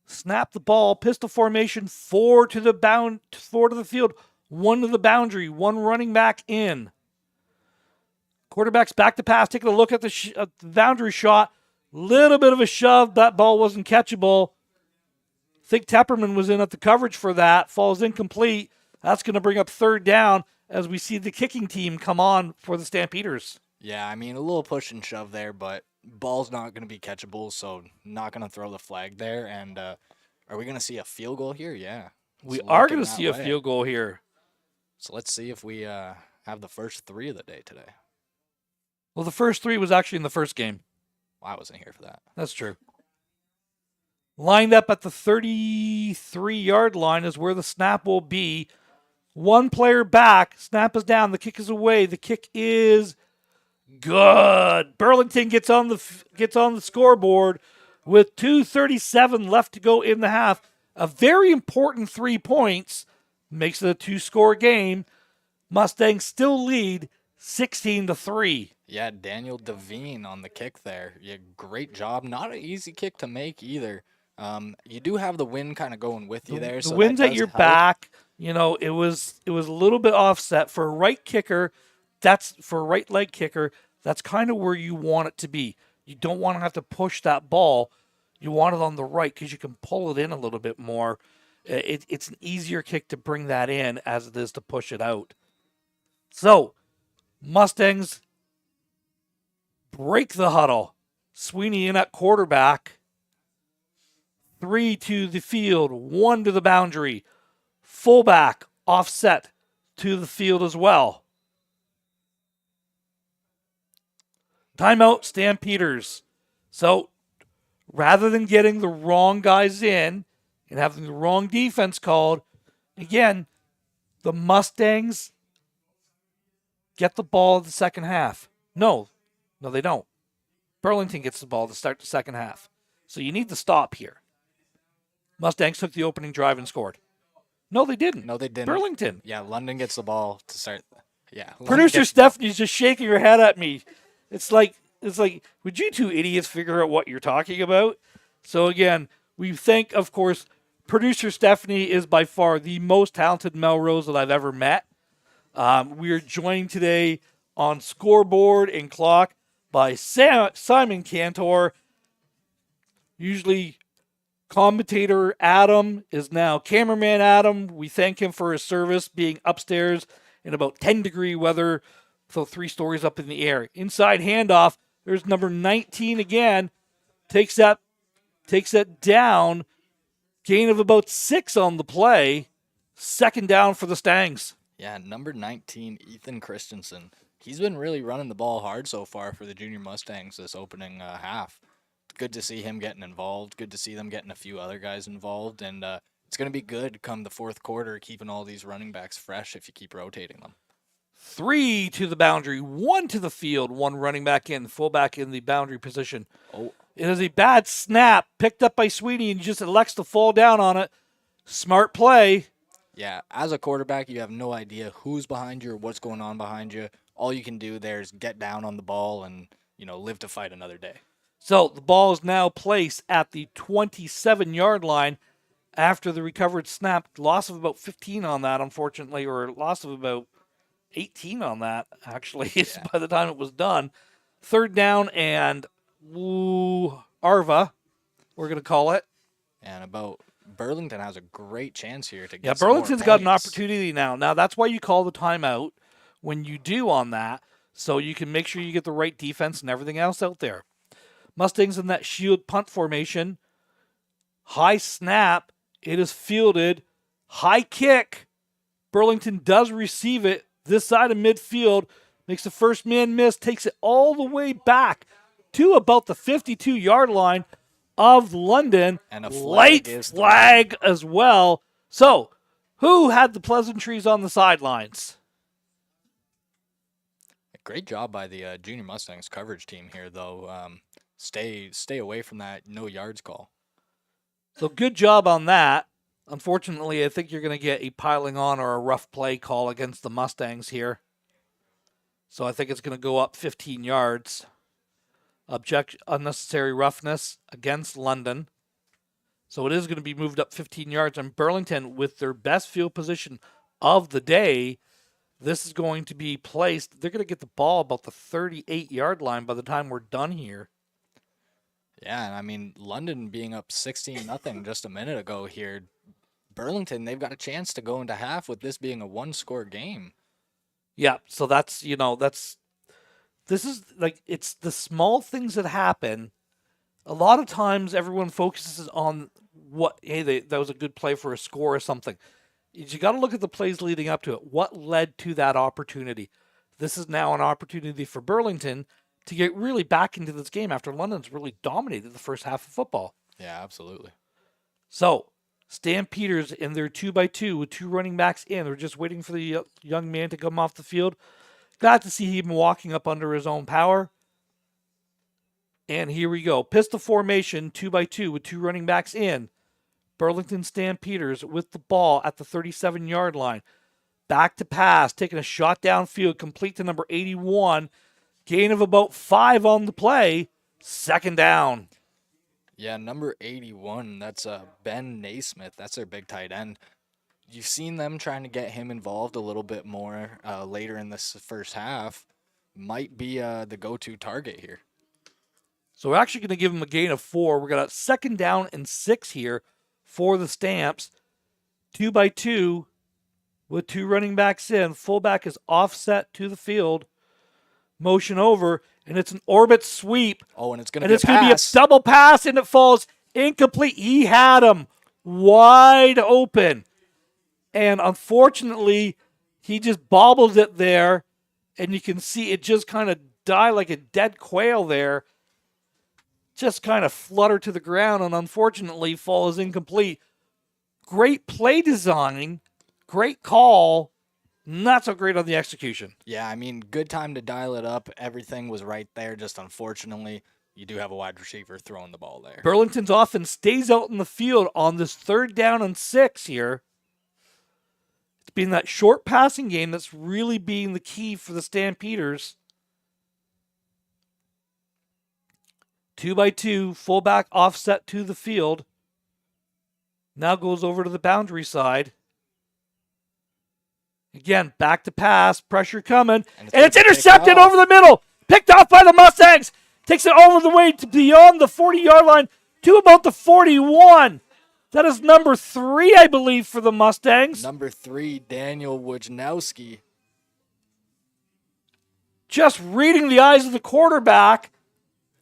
snap the ball. Pistol formation, 4 to the field, 1 to the boundary, 1 running back in. Quarterback's back to pass, taking a look at the boundary shot. Little bit of a shove. That ball wasn't catchable. I think Tepperman was in at the coverage for that. Falls incomplete. That's going to bring up third down as we see the kicking team come on for the Stampeders. Yeah, I mean, a little push and shove there, but ball's not going to be catchable, so not going to throw the flag there. And are we going to see a field goal here? Yeah. We are going to see a field goal here. So let's see if we have the first 3 of the day today. Well, the first 3 was actually in the first game. Well, I wasn't here for that. That's true. Lined up at the 33-yard line is where the snap will be. 1 player back. Snap is down. The kick is away. The kick is good. Burlington gets on the scoreboard with 2:37 left to go in the half. A very important 3 points. Makes it a 2-score game. Mustangs still lead 16-3. Yeah, Daniel Devine on the kick there. Yeah, great job. Not an easy kick to make either. You do have the wind kind of going with you there. The wind's at your back. It was a little bit offset for a right kicker. For a right leg kicker. That's kind of where you want it to be. You don't want to have to push that ball. You want it on the right because you can pull it in a little bit more. It's an easier kick to bring that in as it is to push it out. So, Mustangs break the huddle. Sweeney in at quarterback. 3 to the field, 1 to the boundary. Fullback offset to the field as well. Timeout, Stampeders. So, rather than getting the wrong guys in and having the wrong defense called, again, the Mustangs get the ball in the second half. No, they don't. Burlington gets the ball to start the second half. So you need to stop here. Mustangs took the opening drive and scored. No, they didn't. No, they didn't. Burlington. Yeah, London gets the ball to start. Yeah. Producer Stephanie's just shaking her head at me. It's like, would you two idiots figure out what you're talking about? So again, we thank, of course, producer Stephanie is by far the most talented Melrose that I've ever met. We are joined today on scoreboard and clock by Simon Cantor. Usually commentator Adam is now cameraman Adam. We thank him for his service being upstairs in about 10-degree weather, so 3 stories up in the air. Inside handoff, there's number 19 again. Takes that down. Gain of about 6 on the play. Second down for the Stangs. Yeah, number 19, Ethan Christensen. He's been really running the ball hard so far for the Junior Mustangs this opening half. Good to see him getting involved. Good to see them getting a few other guys involved. And it's going to be good come the fourth quarter, keeping all these running backs fresh if you keep rotating them. 3 to the boundary, 1 to the field, 1 running back in, fullback in the boundary position. Oh, it is a bad snap picked up by Sweeney and he just elects to fall down on it. Smart play. Yeah, as a quarterback, you have no idea who's behind you or what's going on behind you. All you can do there is get down on the ball and, live to fight another day. So the ball is now placed at the 27-yard line after the recovered snap. Loss of about 15 on that, unfortunately, or loss of about 18 on that, actually, by the time it was done. Third down and Arva, we're going to call it. And about Burlington has a great chance here to get Burlington's got an opportunity now. Now, that's why you call the timeout when you do on that, so you can make sure you get the right defense and everything else out there. Mustangs in that shield punt formation. High snap. It is fielded. High kick. Burlington does receive it. This side of midfield. Makes the first man miss. Takes it all the way back to about the 52-yard line of London. And a light flag as well. So, who had the pleasantries on the sidelines? Great job by the Junior Mustangs coverage team here, though. Stay away from that no yards call. So good job on that. Unfortunately, I think you're going to get a piling on or a rough play call against the Mustangs here. So I think it's going to go up 15 yards. Unnecessary roughness against London. So it is going to be moved up 15 yards. And Burlington, with their best field position of the day, this is going to be placed. They're going to get the ball about the 38-yard line by the time we're done here. Yeah, and I mean, London being up 16-0 just a minute ago here. Burlington, they've got a chance to go into half with this being a one-score game. Yeah, so this is like, it's the small things that happen. A lot of times everyone focuses on that was a good play for a score or something. You got to look at the plays leading up to it. What led to that opportunity? This is now an opportunity for Burlington to get really back into this game after London's really dominated the first half of football. Yeah, absolutely. So, Stampeders in their 2x2 with 2 running backs in. They're just waiting for the young man to come off the field. Glad to see him walking up under his own power. And here we go. Pistol formation, 2x2 with 2 running backs in. Burlington Stampeders with the ball at the 37-yard line. Back to pass, taking a shot downfield, complete to number 81. Gain of about 5 on the play. Second down. Yeah, number 81, that's Ben Naismith. That's their big tight end. You've seen them trying to get him involved a little bit more later in this first half. Might be the go-to target here. So we're actually going to give him a gain of 4. We're going to second down and 6 here for the Stamps. 2x2 with 2 running backs in. Fullback is offset to the field. Motion over, and it's an orbit sweep. Oh, and it's going to be a double pass, and it falls incomplete. He had him wide open. And unfortunately, he just bobbled it there, and you can see it just kind of die like a dead quail there. Just kind of flutter to the ground, and unfortunately falls incomplete. Great play design, great call, Not so great on the execution. Yeah, I mean, good time to dial it up. Everything was right there. Just unfortunately, you do have a wide receiver throwing the ball there. Burlington's offense stays out in the field on this 3rd down and 6 here. It's been that short passing game that's really being the key for the Stampeders. 2-by-2, fullback offset to the field. Now goes over to the boundary side. Again, back to pass, pressure coming, and it's intercepted over the middle. Picked off by the Mustangs. Takes it over the way to beyond the 40-yard line to about the 41. That is number 3, I believe, for the Mustangs. Number 3, Daniel Wojnowski. Just reading the eyes of the quarterback,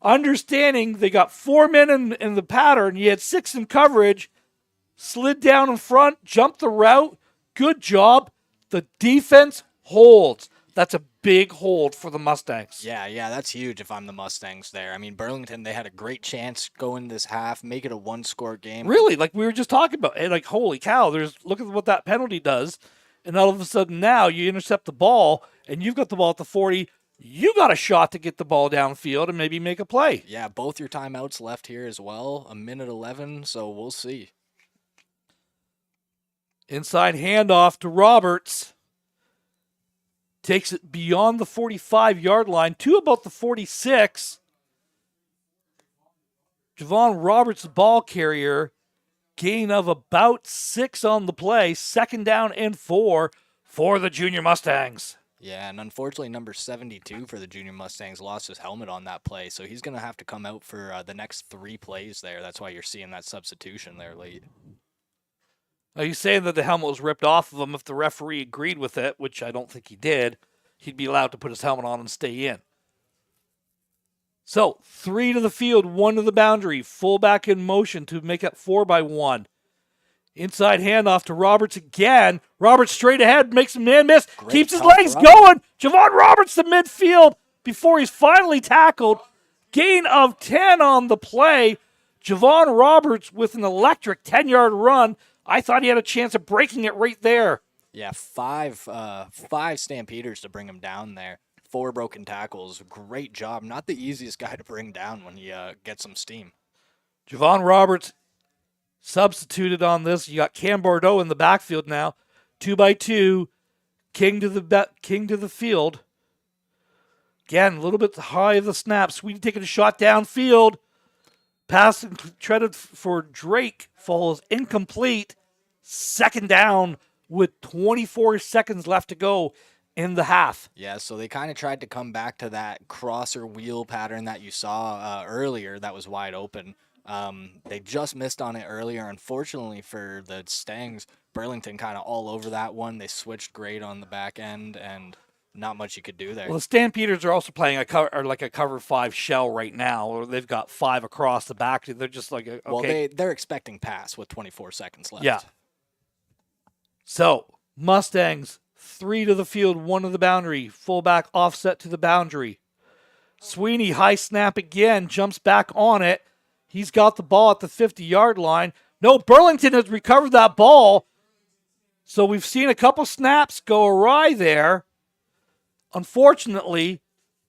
understanding they got 4 men in the pattern. You had 6 in coverage. Slid down in front, jumped the route. Good job. The defense holds. That's a big hold for the Mustangs. Yeah, that's huge if I'm the Mustangs there. I mean, Burlington, they had a great chance going this half, make it a 1-score game. Really, like we were just talking about. Hey, like, holy cow, look at what that penalty does. And all of a sudden now you intercept the ball, and you've got the ball at the 40. You got a shot to get the ball downfield and maybe make a play. Yeah, both your timeouts left here as well. 1:11, so we'll see. Inside handoff to Roberts. Takes it beyond the 45-yard line to about the 46. Javon Roberts, the ball carrier. Gain of about 6 on the play. 2nd down and 4 for the Junior Mustangs. Yeah, and unfortunately, number 72 for the Junior Mustangs lost his helmet on that play, so he's going to have to come out for the next 3 plays there. That's why you're seeing that substitution there late. Are you saying that the helmet was ripped off of him? If the referee agreed with it, which I don't think he did, he'd be allowed to put his helmet on and stay in. So, 3 to the field, 1 to the boundary. Fullback in motion to make it 4-by-1. Inside handoff to Roberts again. Roberts straight ahead, makes a man miss, keeps his legs going. Javon Roberts to midfield before he's finally tackled. Gain of 10 on the play. Javon Roberts with an electric 10-yard run. I thought he had a chance of breaking it right there. Yeah, five Stampeders to bring him down there. 4 broken tackles. Great job. Not the easiest guy to bring down when he gets some steam. Javon Roberts substituted on this. You got Cam Bordeaux in the backfield now. 2-by-2. King to the field. Again, a little bit high of the snap. Sweeney taking a shot downfield. Pass treaded for Drake falls incomplete. 2nd down with 24 seconds left to go in the half. Yeah, so they kind of tried to come back to that crosser wheel pattern that you saw earlier that was wide open. They just missed on it earlier. Unfortunately for the Stangs, Burlington kind of all over that one. They switched great on the back end, and not much you could do there. Well, the Stampeders are also playing a cover 5 shell right now, or they've got 5 across the back. They're just like, okay. Well, they're expecting pass with 24 seconds left. Yeah. So, Mustangs, 3 to the field, 1 to the boundary. Fullback offset to the boundary. Sweeney, high snap again, jumps back on it. He's got the ball at the 50-yard line. No, Burlington has recovered that ball. So we've seen a couple snaps go awry there. Unfortunately,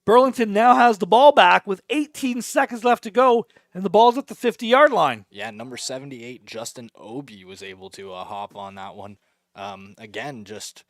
Burlington now has the ball back with 18 seconds left to go, and the ball's at the 50-yard line. Yeah, number 78, Justin Obi, was able to hop on that one. Again, just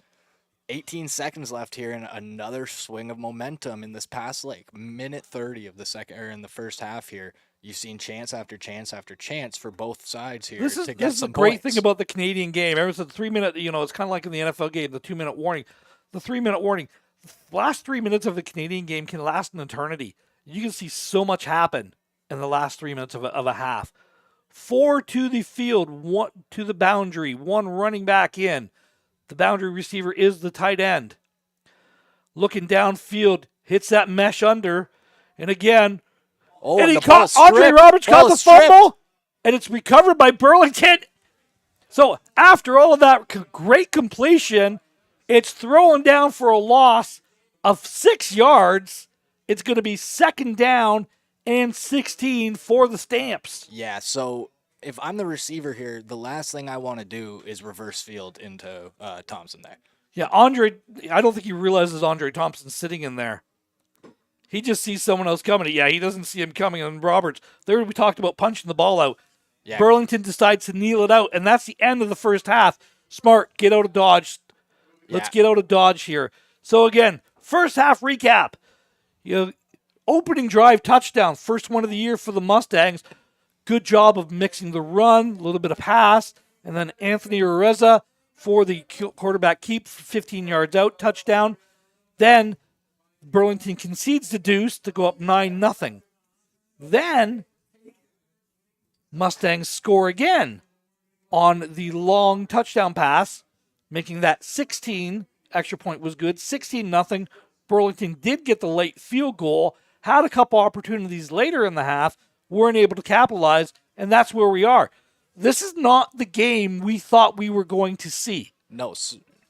18 seconds left here, and another swing of momentum in this past minute 30 of the first half here. You've seen chance after chance after chance for both sides here This is some the great points. thing about the Canadian game. Ever since the 3-minute, it's kind of like in the NFL game, the 2-minute warning. The 3-minute warning. The last 3 minutes of the Canadian game can last an eternity. You can see so much happen in the last 3 minutes of a half. 4 to the field, 1 to the boundary, 1 running back in. The boundary receiver is the tight end. Looking downfield, hits that mesh under, and again, and he caught Andre Roberts caught the fumble, and it's recovered by Burlington. So after all of that great completion, it's thrown down for a loss of 6 yards. It's going to be 2nd down and 16 for the Stamps. Yeah, so if I'm the receiver here, the last thing I want to do is reverse field into Thompson there. Yeah, Andre, I don't think he realizes Andre Thompson's sitting in there. He just sees someone else coming. Yeah, he doesn't see him coming. And Roberts, there we talked about punching the ball out. Yeah. Burlington decides to kneel it out, and that's the end of the first half. Smart, get out of Dodge. Let's get out of Dodge here. So again, first half recap. Opening drive touchdown, first one of the year for the Mustangs. Good job of mixing the run, a little bit of pass, and then Anthony Oreza for the quarterback keep, 15 yards out, touchdown. Then Burlington concedes the deuce to go up 9-0. Then Mustangs score again on the long touchdown pass, making that 16. Extra point was good, 16-0. Burlington did get the late field goal, had a couple opportunities later in the half, weren't able to capitalize, and that's where we are. This is not the game we thought we were going to see. No,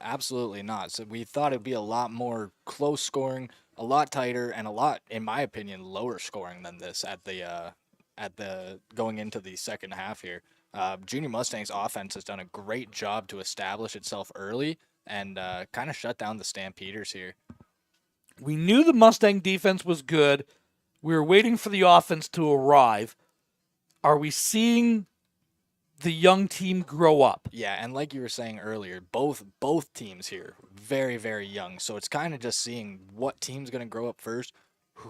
absolutely not. So we thought it'd be a lot more close scoring, a lot tighter, and a lot, in my opinion, lower scoring than this at the going into the second half here. Junior Mustangs offense has done a great job to establish itself early and kind of shut down the Stampeders here. We knew the Mustang defense was good. We were waiting for the offense to arrive. Are we seeing the young team grow up? Yeah, and like you were saying earlier, both teams here, very, very young. So it's kind of just seeing what team's going to grow up first,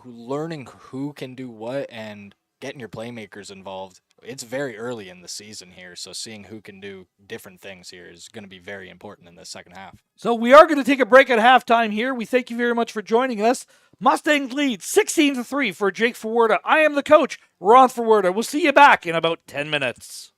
learning who can do what, and getting your playmakers involved. It's very early in the season here, so seeing who can do different things here is going to be very important in the second half. So we are going to take a break at halftime here. We thank you very much for joining us. Mustangs lead 16-3 for Jake Forwerda. I am the coach, Ron Forwerda. We'll see you back in about 10 minutes.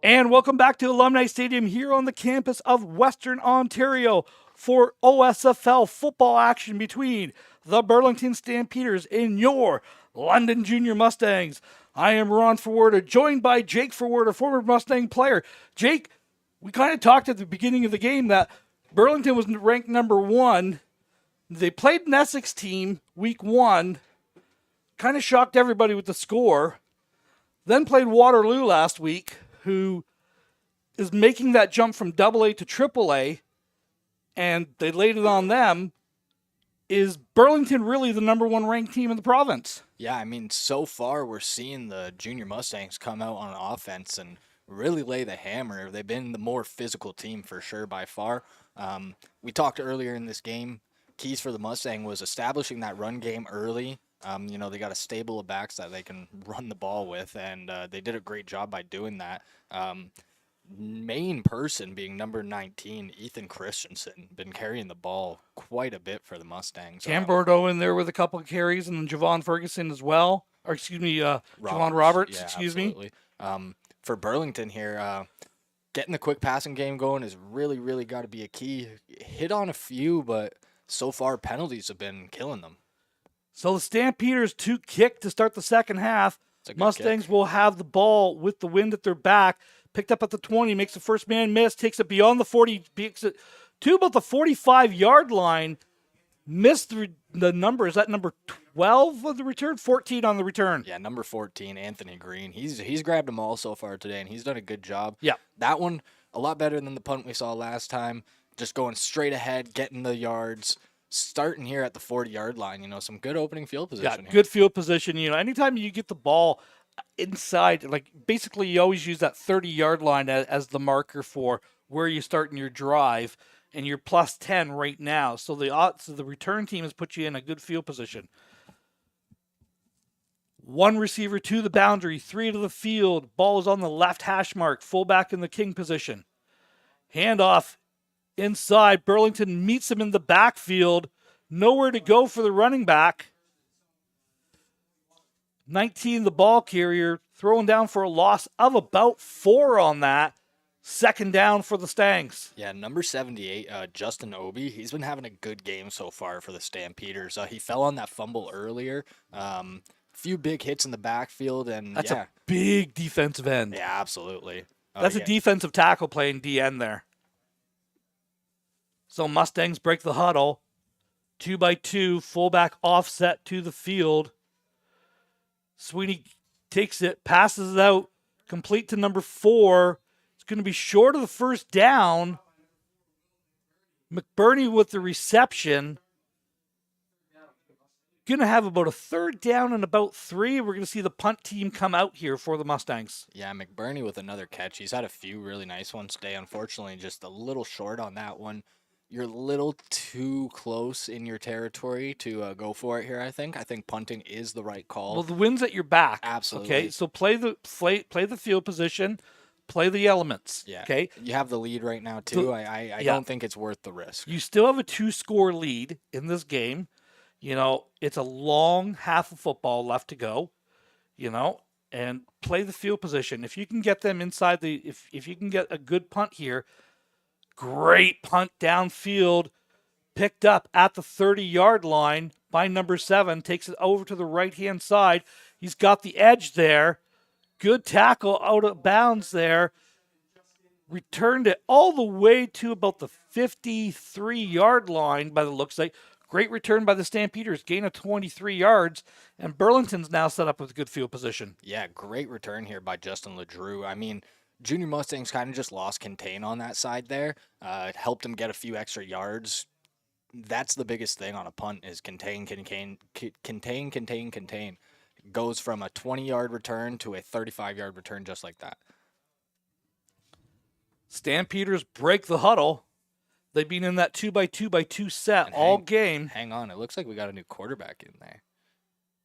And welcome back to Alumni Stadium here on the campus of Western Ontario for OSFL football action between the Burlington Stampeders and your London Junior Mustangs. I am Ron Forwarder, joined by Jake Forwarder, former Mustang player. Jake, we kind of talked at the beginning of the game that Burlington was ranked number 1. They played an Essex team week 1, kind of shocked everybody with the score. Then played Waterloo last week, who is making that jump from AA to AAA, and they laid it on them. Is Burlington really the number 1 ranked team in the province? Yeah, I mean, so far we're seeing the Junior Mustangs come out on offense and really lay the hammer. They've been the more physical team for sure by far. We talked earlier in this game, keys for the Mustang was establishing that run game early. They got a stable of backs that they can run the ball with, and they did a great job by doing that. Main person being number 19, Ethan Christensen, been carrying the ball quite a bit for the Mustangs. Cam Bordeaux in there with a couple of carries, and then Javon Ferguson as well. Or Javon Roberts, yeah, excuse absolutely. me. For Burlington here, getting the quick passing game going is really, really got to be a key. Hit on a few, but so far penalties have been killing them. So the Stampeders 2 kick to start the second half. Mustangs kick. will have the ball with the wind at their back. Picked up at the 20, makes the first man miss, takes it beyond the 40, takes it to about the 45-yard line. Missed the number. Is that number 12 of the return? 14 on the return. Yeah, number 14, Anthony Green. He's grabbed them all so far today, and he's done a good job. Yeah. That one, a lot better than the punt we saw last time. Just going straight ahead, getting the yards. Starting here at the 40-yard line, some good opening field position. Yeah, good field position. Anytime you get the ball inside, like basically you always use that 30-yard line as the marker for where you start in your drive, and you're plus 10 right now. So the return team has put you in a good field position. One receiver to the boundary, 3 to the field. Ball is on the left hash mark, fullback in the king position. Handoff inside. Burlington meets him in the backfield. Nowhere to go for the running back. 19, the ball carrier, throwing down for a loss of about 4 on that. Second down for the Stangs. Yeah, number 78, Justin Obi, he's been having a good game so far for the Stampeders. He fell on that fumble earlier. Few big hits in the backfield, and That's a big defensive end. Yeah, absolutely. That's a defensive tackle playing DN there. So Mustangs break the huddle. 2-by-2, fullback offset to the field. Sweeney takes it, passes it out, complete to number 4. It's going to be short of the first down. McBurney with the reception. Going to have about a third down and about 3. We're going to see the punt team come out here for the Mustangs. Yeah, McBurney with another catch. He's had a few really nice ones today. Unfortunately, just a little short on that one. You're a little too close in your territory to go for it here, I think. I think punting is the right call. Well, the wind's at your back. Absolutely. Okay, so play the field position, play the elements. Yeah. Okay. You have the lead right now, too. I don't think it's worth the risk. You still have a 2-score lead in this game. You know, it's a long half of football left to go, you know, and play the field position. If you can get them inside if you can get a good punt here, great punt downfield, picked up at the 30-yard line by number 7, takes it over to the right-hand side. He's got the edge there. Good tackle out of bounds there. Returned it all the way to about the 53-yard line by the looks like. Great return by the Stampeders, gain of 23 yards, and Burlington's now set up with good field position. Yeah, great return here by Justin LeDrew. I mean, Junior Mustangs kind of just lost contain on that side there. It helped him get a few extra yards. That's the biggest thing on a punt is contain. It goes from a 20-yard return to a 35-yard return just like that. Stampeders break the huddle. They've been in that 2-by-2 set all game. Hang on. It looks like we got a new quarterback in there.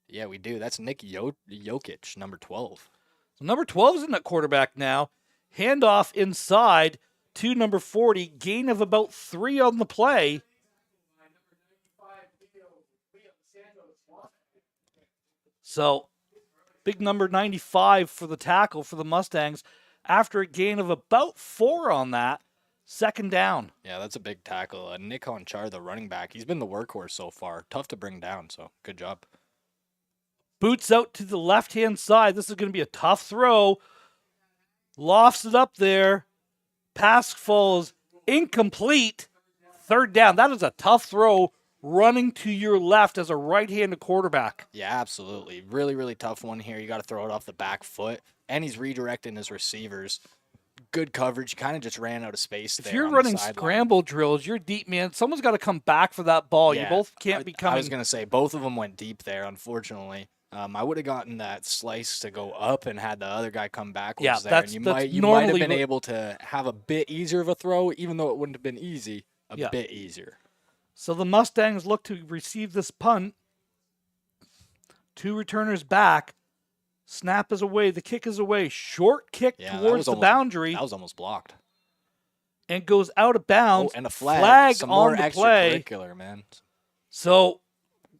Yeah, we do. That's Nick Jokic, number 12. So number 12 is in that quarterback now. Handoff inside to number 40. Gain of about 3 on the play. So big number 95 for the tackle for the Mustangs. After a gain of about 4 on that. Second down. Yeah, that's a big tackle. Nick Honchar, the running back, he's been the workhorse so far. Tough to bring down, so good job. Boots out to the left-hand side. This is going to be a tough throw. Lofts it up there. Pass falls incomplete. Third down. That is a tough throw running to your left as a right-handed quarterback. Yeah, absolutely. Really, really tough one here. You got to throw it off the back foot. And he's redirecting his receivers. Good coverage. Kind of just ran out of space there. If you're running scramble drills, you're deep, man. Someone's got to come back for that ball. Yeah, you both can't be coming. I was going to say, both of them went deep there, unfortunately. I would have gotten that slice to go up and had the other guy come backwards there. And you might have been able to have a bit easier of a throw, even though it wouldn't have been easy, bit easier. So the Mustangs look to receive this punt. 2 returners back. Snap is away. The kick is away. Short kick towards the boundary. That was almost blocked. And goes out of bounds. Oh, and a flag. Some on more the play. Extracurricular, man. So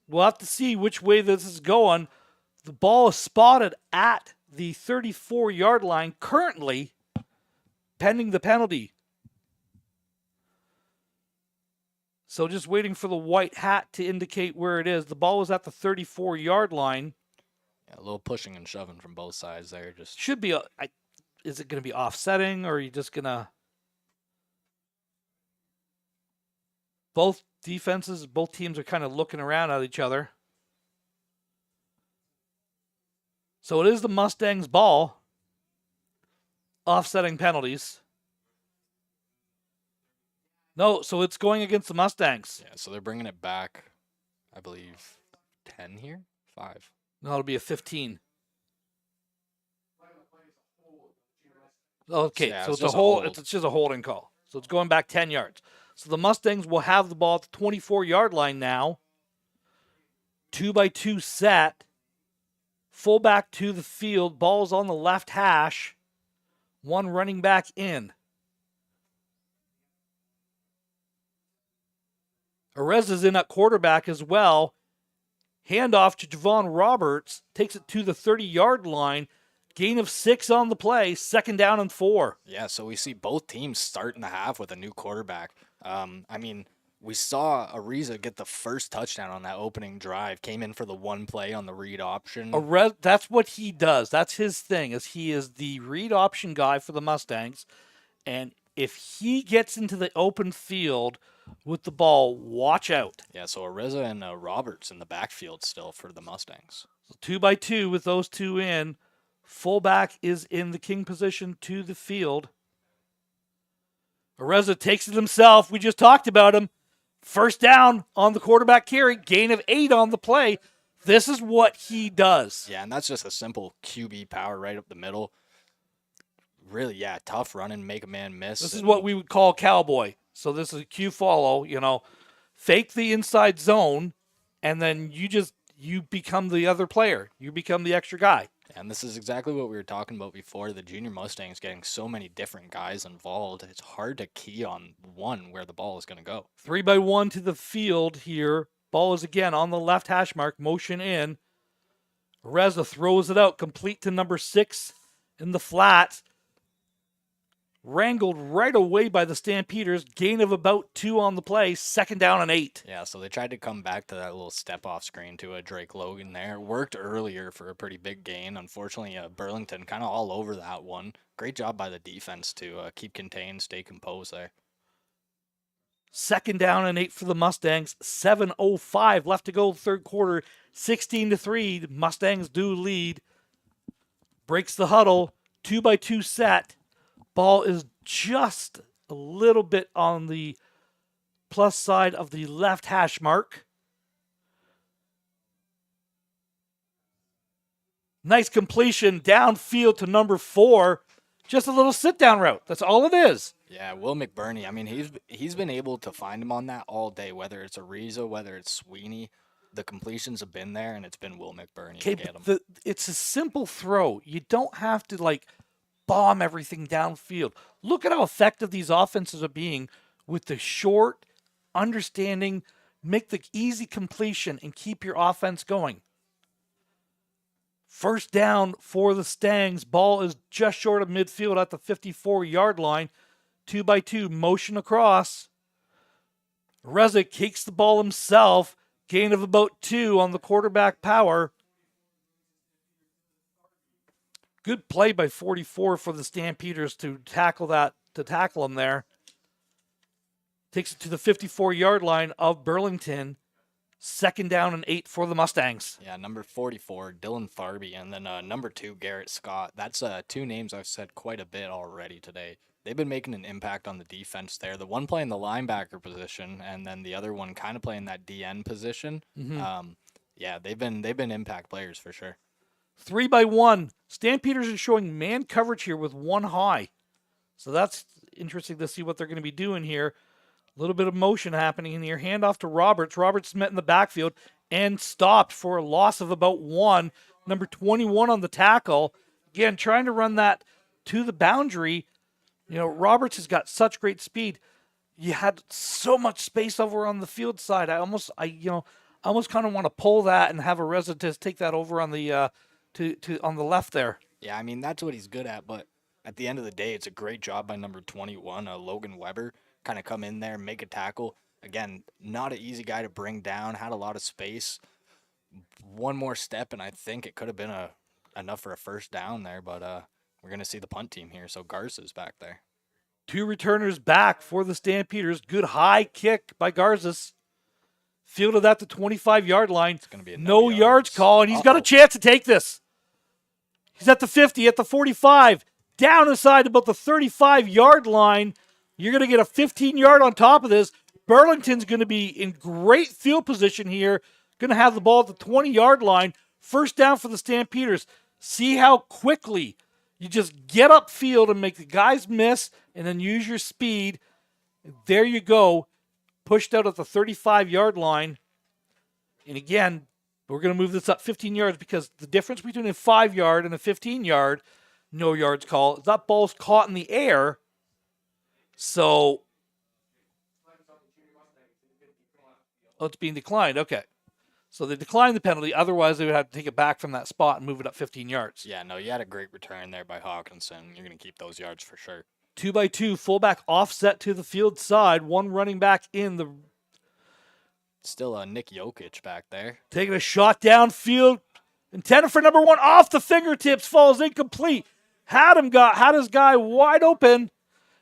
we'll have to see which way this is going. The ball is spotted at the 34-yard line currently, pending the penalty. So just waiting for the white hat to indicate where it is. The ball was at the 34-yard line. Yeah, a little pushing and shoving from both sides there. Just should be. Is it going to be offsetting, or are you just going to? Both defenses, both teams are kind of looking around at each other. So it is the Mustangs' ball. Offsetting penalties. No, so it's going against the Mustangs. Yeah, so they're bringing it back, I believe, 10 here? 5. No, it'll be a 15. Okay, Yeah, so it's just a holding call. So it's going back 10 yards. So the Mustangs will have the ball at the 24-yard line now. 2-by-2 set. Fullback to the field. Ball's on the left hash. One running back in. Areza's in at quarterback as well. Handoff to Javon Roberts. Takes it to the 30-yard line. Gain of 6 on the play. 2nd down and 4. Yeah, so we see both teams starting the half with a new quarterback. We saw Ariza get the first touchdown on that opening drive. Came in for the one play on the read option. That's what he does. That's his thing, is he is the read option guy for the Mustangs. And if he gets into the open field with the ball, watch out. Yeah, so Ariza and Roberts in the backfield still for the Mustangs. So 2 by 2 with those two in. Fullback is in the king position to the field. Areza takes it himself. We just talked about him. First down on the quarterback carry. Gain of 8 on the play. This is what he does. Yeah, and that's just a simple QB power right up the middle. Really, yeah, tough running, make a man miss. This is what we would call cowboy. So this is a Q follow, fake the inside zone, and then you become the other player. You become the extra guy. And this is exactly what we were talking about before. The junior Mustangs getting so many different guys involved. It's hard to key on one where the ball is going to go. 3 by 1 to the field here. Ball is again on the left hash mark. Motion in. Reza throws it out. Complete to number 6 in the flat. Wrangled right away by the Stampeders. Gain of about 2 on the play. 2nd down and 8. Yeah, so they tried to come back to that little step-off screen to a Drake Logan there. Worked earlier for a pretty big gain. Unfortunately, Burlington kind of all over that one. Great job by the defense to keep contained, stay composed there. 2nd down and 8 for the Mustangs. 7:05 left to go, third quarter. 16-3. The Mustangs do lead. Breaks the huddle. 2 by 2 set. Ball is just a little bit on the plus side of the left hash mark. Nice completion downfield to number 4. Just a little sit-down route. That's all it is. Yeah, Will McBurney. I mean, he's been able to find him on that all day, whether it's Ariza, whether it's Sweeney. The completions have been there, and it's been Will McBurney to get him. It's a simple throw. You don't have to, bomb everything downfield. Look at how effective these offenses are being with the short, understanding, make the easy completion, and keep your offense going. First down for the Stangs. Ball is just short of midfield at the 54-yard line. 2 by 2, motion across. Reza kicks the ball himself. Gain of about 2 on the quarterback power. Good play by 44 for the Stampeders to tackle him there. Takes it to the 54-yard line of Burlington. 2nd down and 8 for the Mustangs. Yeah, number 44, Dylan Tharby, and then number 2, Garrett Scott. That's 2 names I've said quite a bit already today. They've been making an impact on the defense there. The one playing the linebacker position, and then the other one kind of playing that DN position. Mm-hmm. They've been impact players for sure. 3 by 1. Stampeders are showing man coverage here with 1 high. So that's interesting to see what they're going to be doing here. A little bit of motion happening in here. Handoff to Roberts. Roberts met in the backfield and stopped for a loss of about 1. Number 21 on the tackle. Again, trying to run that to the boundary. Roberts has got such great speed. You had so much space over on the field side. I almost kind of want to pull that and have a resident take that over on the on the left there. Yeah, I mean, that's what he's good at, but at the end of the day, it's a great job by number 21, Logan Weber, kind of come in there, make a tackle. Again, not an easy guy to bring down, had a lot of space. One more step, and I think it could have been enough for a first down there, but we're going to see the punt team here, so Garza's back there. 2 returners back for the Stampeders. Good high kick by Garza. Fielded at the 25-yard line. It's going to be no yards call, and he's got a chance to take this. He's at the 50, at the 45, down inside about the 35-yard line. You're going to get a 15-yard on top of this. Burlington's going to be in great field position here. Going to have the ball at the 20-yard line. First down for the Stampeders. See how quickly you just get upfield and make the guys miss and then use your speed. There you go. Pushed out at the 35-yard line. And again, We're going to move this up 15 yards because the difference between a 5-yard and a 15-yard, no yards call, is that ball's caught in the air. So, it's being declined. Okay. So they declined the penalty. Otherwise, they would have to take it back from that spot and move it up 15 yards. Yeah, no, you had a great return there by Hawkinson. You're going to keep those yards for sure. 2x2, fullback offset to the field side. One running back in the. Still Nick Jokic back there. Taking a shot downfield. Intended for number 1 off the fingertips. Falls incomplete. Had his guy wide open.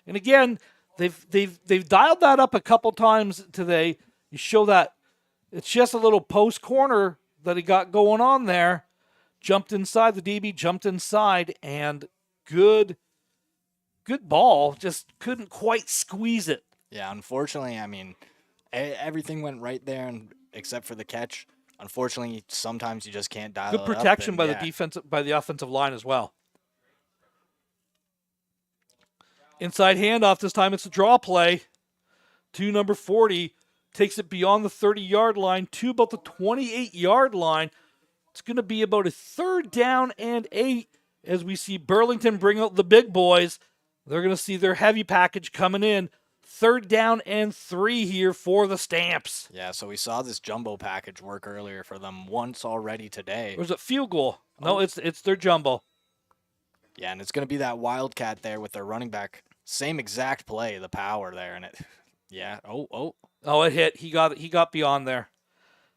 And again, they've dialed that up a couple times today. You show that it's just a little post corner that he got going on there. Jumped inside, the DB jumped inside, and good ball. Just couldn't quite squeeze it. Yeah, unfortunately, I mean, everything went right there, except for the catch. Unfortunately, sometimes you just can't dial it up. Good protection by the offensive line as well. Inside handoff. This time it's a draw play to number 40. Takes it beyond the 30-yard line to about the 28-yard line. It's going to be about a 3rd down and 8 as we see Burlington bring out the big boys. They're going to see their heavy package coming in. 3rd down and 3 here for the Stamps. Yeah, so we saw this jumbo package work earlier for them once already today. Or is it field goal? No, it's their jumbo. Yeah, and it's going to be that wildcat there with their running back. Same exact play, the power there, and it. Yeah. Oh, it hit. He got beyond there.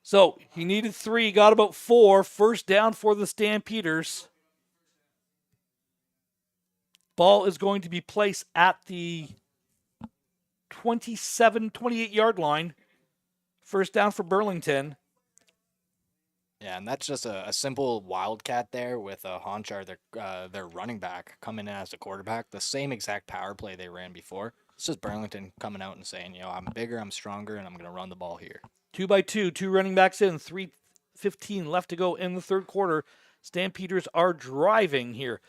So he needed 3, got about 4. 1st down for the Stampeders. Ball is going to be placed at the 28-yard line. 1st down for Burlington. Yeah, and that's just a simple wildcat there with Honchar, their running back, coming in as a quarterback. The same exact power play they ran before. It's just Burlington coming out and saying, I'm bigger, I'm stronger, and I'm going to run the ball here. 2x2, 2 running backs in, 3:15 left to go in the 3rd quarter. Stampeders are driving here.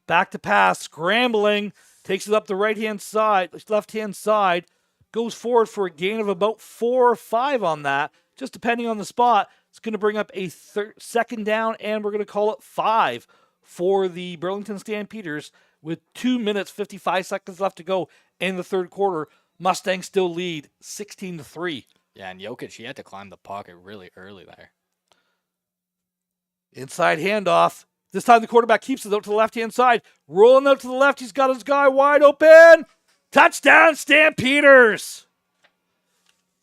Back to pass, scrambling, takes it up the left-hand side, goes forward for a gain of about 4 or 5 on that, just depending on the spot. It's going to bring up a 2nd down, and we're going to call it 5 for the Burlington Stampeders with 2 minutes, 55 seconds left to go in the 3rd quarter. Mustangs still lead 16-3. Yeah, and Jokic, he had to climb the pocket really early there. Inside handoff. This time the quarterback keeps it out to the left-hand side. Rolling out to the left. He's got his guy wide open. Touchdown, Stampeders.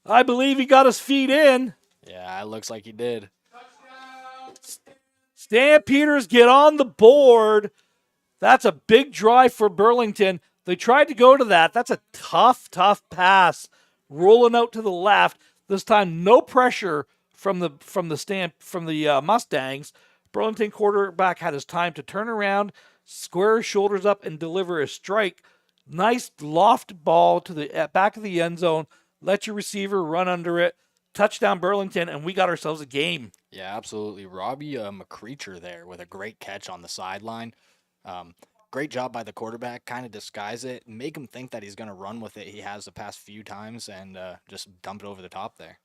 I believe he got his feet in. Yeah, it looks like he did. Stampeders get on the board. That's a big drive for Burlington. They tried to go to that. That's a tough pass. Rolling out to the left. This time, no pressure from the Mustangs. Burlington quarterback had his time to turn around, square his shoulders up, and deliver a strike. Nice loft ball to the back of the end zone. Let your receiver run under it. Touchdown Burlington, and we got ourselves a game. Yeah, absolutely. Robbie McCreature there with a great catch on the sideline. Great job by the quarterback. Kind of disguise it, make him think that he's going to run with it. He has the past few times, and just dump it over the top there.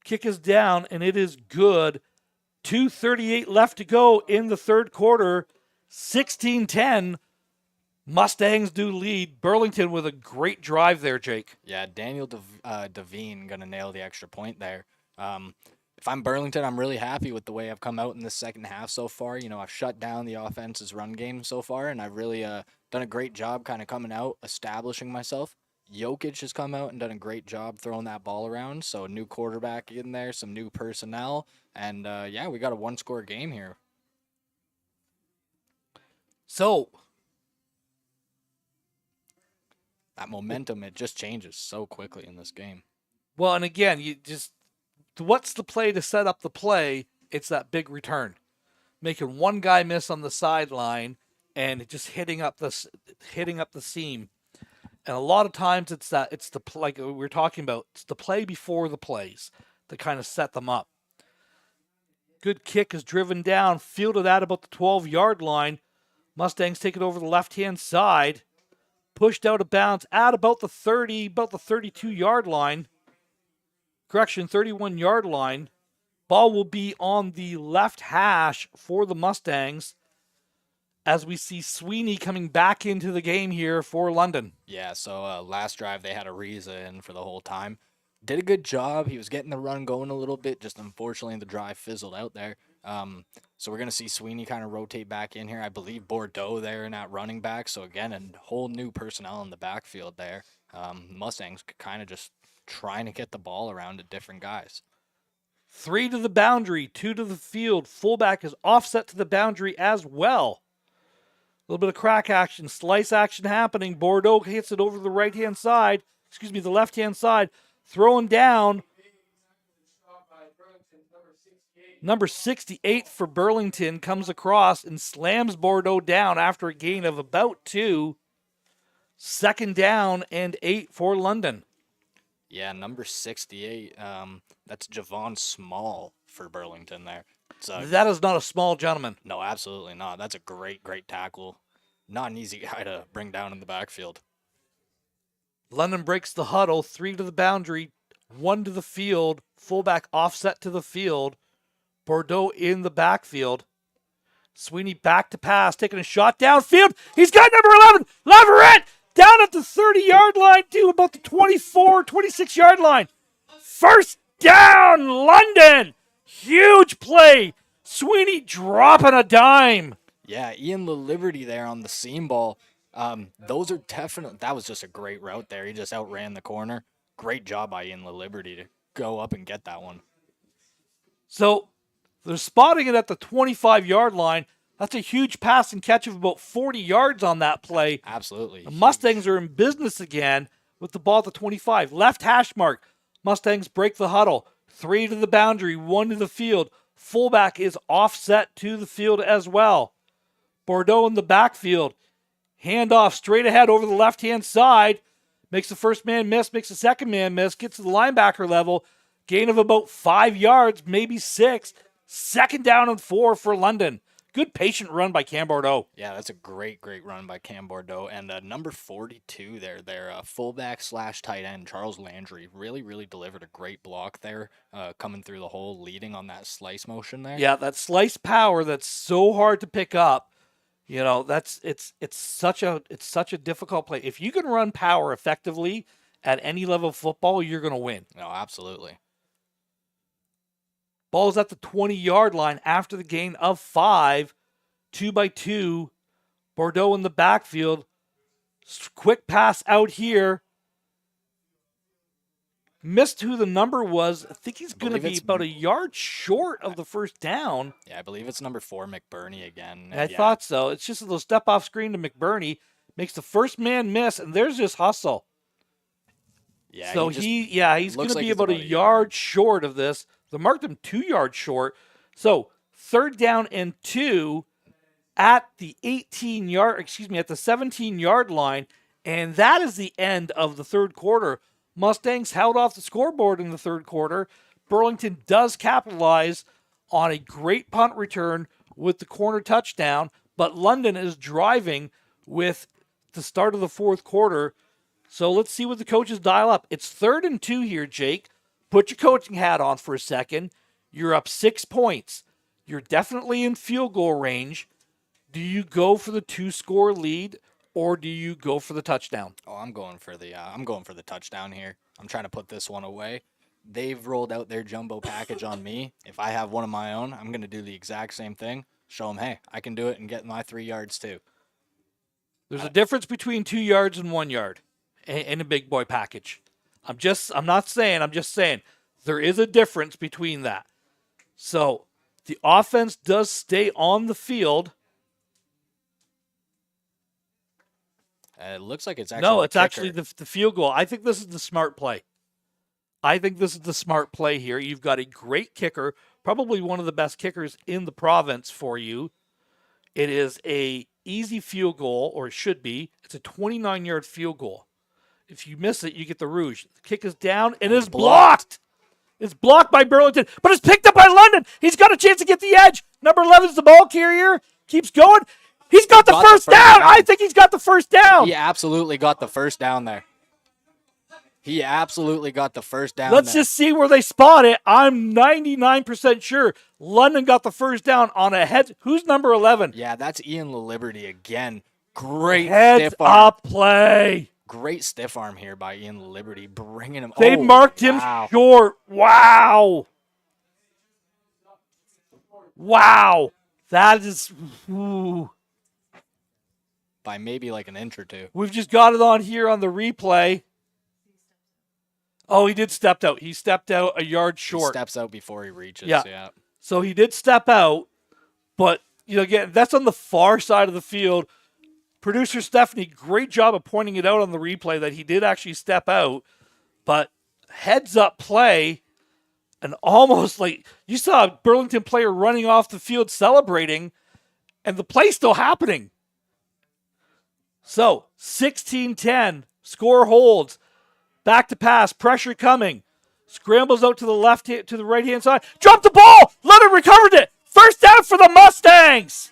Kick is down, and it is good. 2:38 left to go in the 3rd quarter. 16-10. Mustangs do lead. Burlington with a great drive there, Jake. Yeah, Daniel Devine going to nail the extra point there. If I'm Burlington, I'm really happy with the way I've come out in the second half so far. I've shut down the offense's run game so far, and I've really done a great job kind of coming out, establishing myself. Jokic has come out and done a great job throwing that ball around. So a new quarterback in there, some new personnel, and we got a 1-score game here. So that momentum, it just changes so quickly in this game. Well, and again, what's the play to set up the play? It's that big return. Making one guy miss on the sideline and just hitting up the seam. And a lot of times like we were talking about, it's the play before the plays to kind of set them up. Good kick is driven down, fielded at about the 12-yard line. Mustangs take it over the left-hand side. Pushed out of bounds at about the 32-yard line. Correction, 31-yard line. Ball will be on the left hash for the Mustangs as we see Sweeney coming back into the game here for London. Yeah, so last drive they had Ariza in for the whole time. Did a good job. He was getting the run going a little bit. Just unfortunately the drive fizzled out there. So we're going to see Sweeney kind of rotate back in here. I believe Bordeaux there in that running back. So again, a whole new personnel in the backfield there. Mustangs kind of just trying to get the ball around to different guys. 3 to the boundary, 2 to the field. Fullback is offset to the boundary as well. A little bit of crack action, slice action happening. Bordeaux hits it over the right-hand side. The left-hand side. Throwing down. Number 68 for Burlington comes across and slams Bordeaux down after a gain of about 2. 2nd down and 8 for London. Yeah, number 68. That's Javon Small for Burlington there. That is not a small gentleman. No, absolutely not. That's a great tackle. Not an easy guy to bring down in the backfield. London breaks the huddle, 3 to the boundary, 1 to the field. Fullback offset to the field. Bordeaux in the backfield. Sweeney back to pass, taking a shot downfield. He's got number 11, Leverett, down at the 30-yard line to about the 24, 26-yard line. 1st down, London. Huge play. Sweeney dropping a dime. Yeah, Ian LaLiberty there on the seam ball. Those are definitely, that was just a great route there. He just outran the corner. Great job by Ian LaLiberty to go up and get that one. So they're spotting it at the 25-yard line. That's a huge pass and catch of about 40 yards on that play. Absolutely. The Mustangs are in business again with the ball at the 25. Left hash mark. Mustangs break the huddle. 3 to the boundary, 1 to the field. Fullback is offset to the field as well. Bordeaux in the backfield. Handoff straight ahead over the left-hand side. Makes the first man miss, makes the second man miss. Gets to the linebacker level. Gain of about 5 yards, maybe 6. 2nd down and 4 for London. Good patient run by Cam Bordeaux. Yeah, that's a great run by Cam Bordeaux. And number 42 there, their fullback / tight end, Charles Landry, really delivered a great block there, coming through the hole, leading on that slice motion there. Yeah, that slice power that's so hard to pick up. You know, it's such a difficult play. If you can run power effectively at any level of football, you're going to win. No, absolutely. Ball's at the 20-yard line after the gain of 5. 2 by 2. Bordeaux in the backfield. Quick pass out here. Missed who the number was. I think he's going to be about a yard short of the 1st down. Yeah, I believe it's number 4, McBurney again. I thought so. It's just a little step-off screen to McBurney. Makes the first man miss, and there's this hustle. Yeah, so he's going to be about a yard short of this. They marked him 2 yards short. So 3rd down and 2 at the 17-yard line. And that is the end of the 3rd quarter. Mustangs held off the scoreboard in the 3rd quarter. Burlington does capitalize on a great punt return with the corner touchdown. But London is driving with the start of the 4th quarter. So let's see what the coaches dial up. It's 3rd and 2 here, Jake. Put your coaching hat on for a second. You're up 6 points. You're definitely in field goal range. Do you go for the 2-score lead or do you go for the touchdown? Oh, I'm going for the touchdown here. I'm trying to put this one away. They've rolled out their jumbo package on me. If I have one of my own, I'm going to do the exact same thing. Show them, hey, I can do it and get my 3 yards too. There's a difference between 2 yards and 1 yard in a big boy package. I'm just saying there is a difference between that. So the offense does stay on the field. It looks like it's actually the field goal. I think this is the smart play. Here. You've got a great kicker, probably one of the best kickers in the province for you. It is a easy field goal, or it should be. It's a 29-yard field goal. If you miss it, you get the rouge. The kick is down and is blocked. It's blocked by Burlington, but it's picked up by London. He's got a chance to get the edge. Number 11 is the ball carrier. Keeps going. He's got the first down. I think he's got the first down. He absolutely got the first down there. He absolutely got the first down. Let's just see where they spot it. I'm 99% sure London got the first down on a head. Who's number 11? Yeah, that's Ian LaLiberty again. Great Heads stiff arm. up play. Great stiff arm here by Ian LaLiberty, bringing him. They marked him short. Wow. Wow. That is. Ooh. By maybe like an inch or two. We've just got it on here on the replay. Oh, he did step out. He stepped out a yard short. He steps out before he reaches. Yeah. Yeah. So he did step out, but again, that's on the far side of the field. Producer Stephanie, great job of pointing it out on the replay that he did actually step out, but heads up play, and almost like you saw a Burlington player running off the field celebrating, and the play's still happening. So 16-10, score holds. Back to pass, pressure coming. Scrambles out to the right-hand side. Dropped the ball! Leonard recovered it! First down for the Mustangs!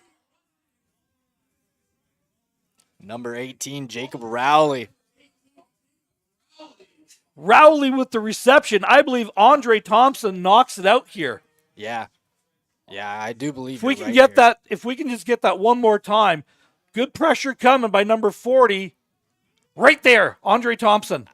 Number 18, Jacob Rowley. Rowley with the reception. I believe Andre Thompson knocks it out here. Yeah. Yeah, I do believe if we can get that, if we can just get that one more time. Good pressure coming by number 40. Right there, Andre Thompson.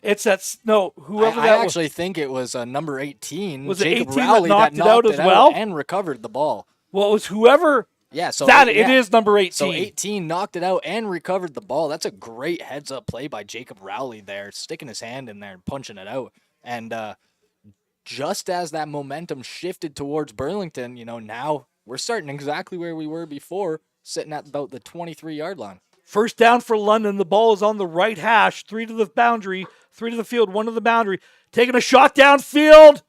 It's whoever I that was. actually think it was number 18, Was it Jacob 18 Rowley, that knocked it out as well? and recovered the ball. Well, it was whoever. Yeah, so it is number 18. So 18 knocked it out and recovered the ball. That's a great heads-up play by Jacob Rowley there, sticking his hand in there and punching it out. And just as that momentum shifted towards Burlington, now we're starting exactly where we were before, sitting at about the 23-yard line. First down for London. The ball is on the right hash. 3 to the boundary, 3 to the field, 1 to the boundary. Taking a shot downfield.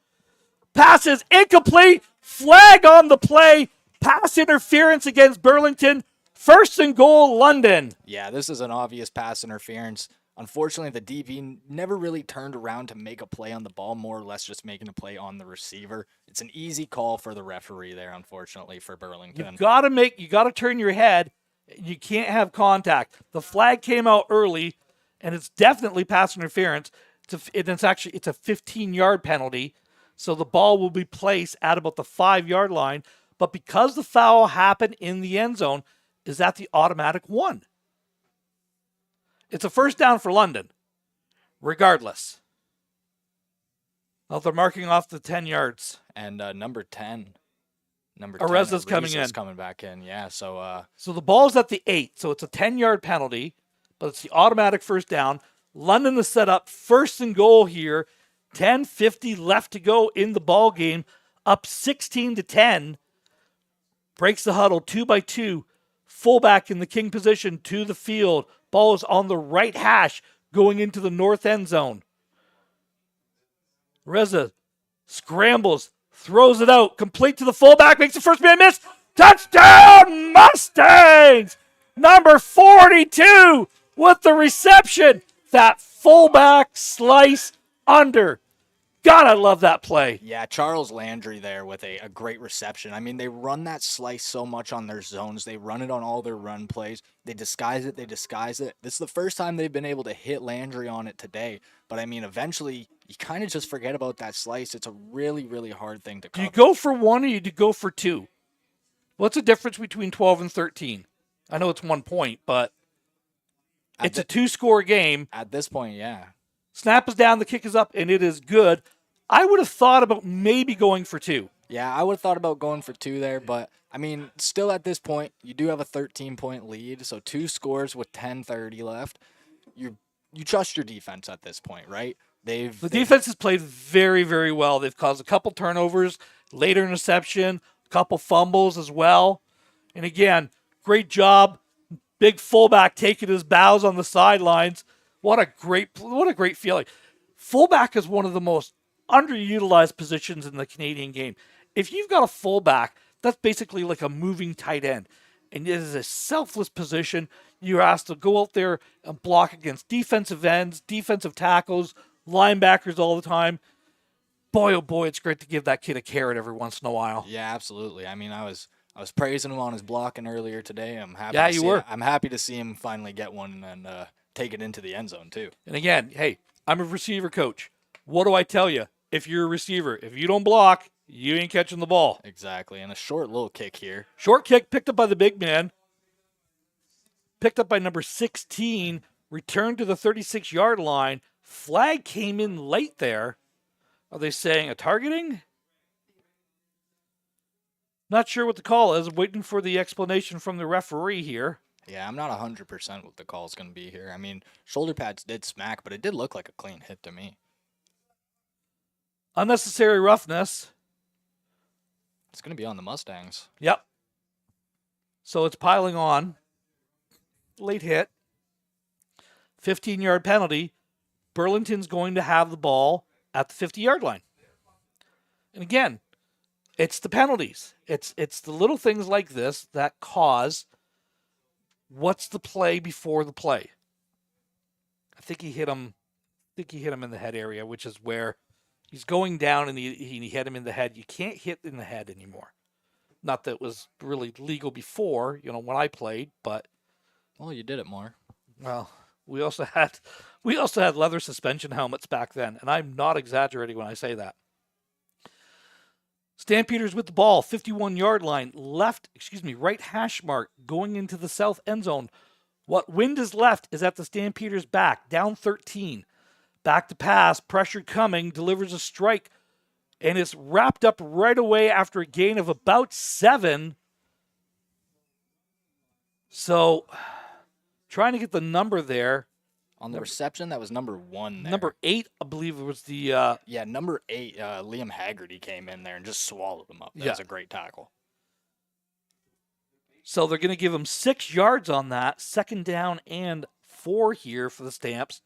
Passes incomplete. Flag on the play. Pass interference against Burlington. First and goal, London. Yeah, this is an obvious pass interference. Unfortunately, the DB never really turned around to make a play on the ball, more or less just making a play on the receiver. It's an easy call for the referee there, unfortunately, for Burlington. You got to turn your head. You can't have contact. The flag came out early, and it's definitely pass interference. It's a 15-yard penalty, so the ball will be placed at about the 5-yard line. But because the foul happened in the end zone, is that the automatic one? It's a first down for London, regardless. Well, they're marking off the 10 yards. And number 10. Areza's coming in. Coming back in, yeah. So the ball's at the 8, so it's a 10-yard penalty, but it's the automatic first down. London is set up first and goal here. 10:50 left to go in the ball game. Up 16-10. Breaks the huddle 2-by-2. Fullback in the king position to the field. Ball is on the right hash going into the north end zone. Reza scrambles, throws it out, complete to the fullback, makes the first man miss. Touchdown, Mustangs! Number 42 with the reception. That fullback slice under. God, I love that play. Yeah, Charles Landry there with a great reception. I mean, they run that slice so much on their zones. They run it on all their run plays. They disguise it. This is the first time they've been able to hit Landry on it today. But, I mean, eventually, you kind of just forget about that slice. It's a really, really hard thing to cover. Do you go for 1 or do you go for 2? What's the difference between 12 and 13? I know it's 1 point, but it's a 2-score game. At this point, yeah. Snap is down, the kick is up, and it is good. I would have thought about maybe going for 2. Yeah, I would have thought about going for 2 there, but, I mean, still at this point, you do have a 13-point lead, so 2 scores with 10:30 left. You trust your defense at this point, right? The defense has played very, very well. They've caused a couple turnovers, later interception, a couple fumbles as well. And again, great job. Big fullback taking his bows on the sidelines. What a great feeling. Fullback is one of the most underutilized positions in the Canadian game. If you've got a fullback, that's basically like a moving tight end. And it is a selfless position. You're asked to go out there and block against defensive ends, defensive tackles, linebackers all the time. Boy, oh boy, it's great to give that kid a carrot every once in a while. Yeah, absolutely. I mean, I was praising him on his blocking earlier today. I'm happy. Yeah, you were. I'm happy to see him finally get one and take it into the end zone too. And again, hey, I'm a receiver coach. What do I tell you? If you're a receiver, if you don't block, you ain't catching the ball. Exactly. And a short little kick here. Short kick picked up by the big man. Picked up by number 16. Returned to the 36-yard line. Flag came in late there. Are they saying a targeting? Not sure what the call is. Waiting for the explanation from the referee here. Yeah, I'm not 100% what the call is going to be here. I mean, shoulder pads did smack, but it did look like a clean hit to me. Unnecessary roughness. It's going to be on the Mustangs. Yep. So it's piling on. Late hit. 15-yard penalty. Burlington's going to have the ball at the 50-yard line. And again, it's the penalties. It's the little things like this that cause what's the play before the play. I think he hit him in the head area, which is where he's going down and he hit him in the head. You can't hit in the head anymore. Not that it was really legal before, when I played, but well, you did it more. Well, we also had leather suspension helmets back then, and I'm not exaggerating when I say that. Stampeders with the ball, 51-yard line, right hash mark, going into the south end zone. What wind is left is at the Stampeders' back, down 13. Back to pass, pressure coming, delivers a strike, and it's wrapped up right away after a gain of about 7. So, trying to get the number there. On the reception, that was number 1 there. Number 8, I believe it was the... yeah, number 8, Liam Haggerty came in there and just swallowed him up. That was a great tackle. So they're going to give him 6 yards on that. 2nd down and 4 here for the Stamps.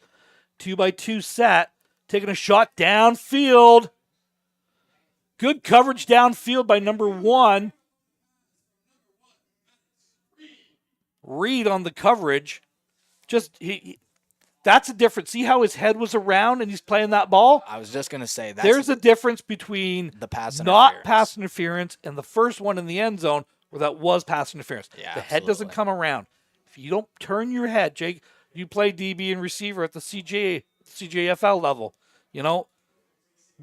2-by-2 set. Taking a shot downfield. Good coverage downfield by number 1. Reed on the coverage. That's a difference. See how his head was around and he's playing that ball? I was just going to say, there's a difference between the pass not pass interference and the first one in the end zone where that was pass interference. Yeah, the head doesn't come around. If you don't turn your head, Jake, you play DB and receiver at the CJFL level.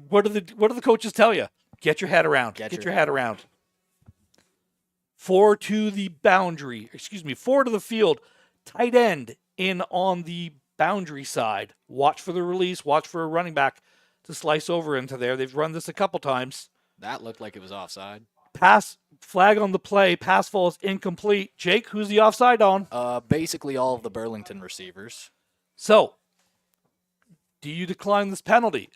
What do the coaches tell you? Get your head around. Get your head around. 4 to the boundary. 4 to the field. Tight end in on the boundary side. Watch for the release. Watch for a running back to slice over into there. They've run this a couple times. That looked like it was offside. Pass flag on the play. Pass falls incomplete. Jake, who's the offside on? Basically all of the Burlington receivers. So, do you decline this penalty?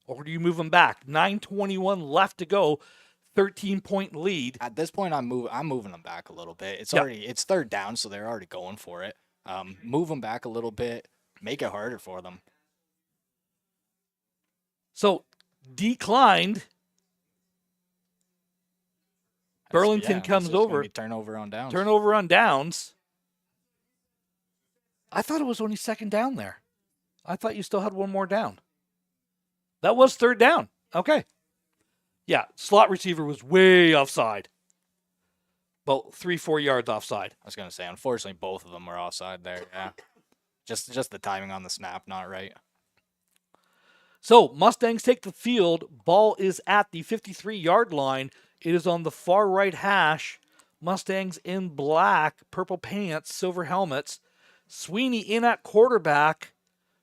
Or do you move them back? 9:21 left to go. 13-point lead. At this point, I'm moving them back a little bit. It's 3rd down, so they're already going for it. Move them back a little bit. Make it harder for them. So, declined. Burlington comes over. Turnover on downs. Turnover on downs. I thought it was only 2nd down there. I thought you still had one more down. That was 3rd down. Okay. Yeah, slot receiver was way offside. About 3-4 yards offside. I was going to say, unfortunately, both of them were offside there. Yeah. Just the timing on the snap, not right. So, Mustangs take the field. Ball is at the 53-yard line. It is on the far right hash. Mustangs in black, purple pants, silver helmets. Sweeney in at quarterback.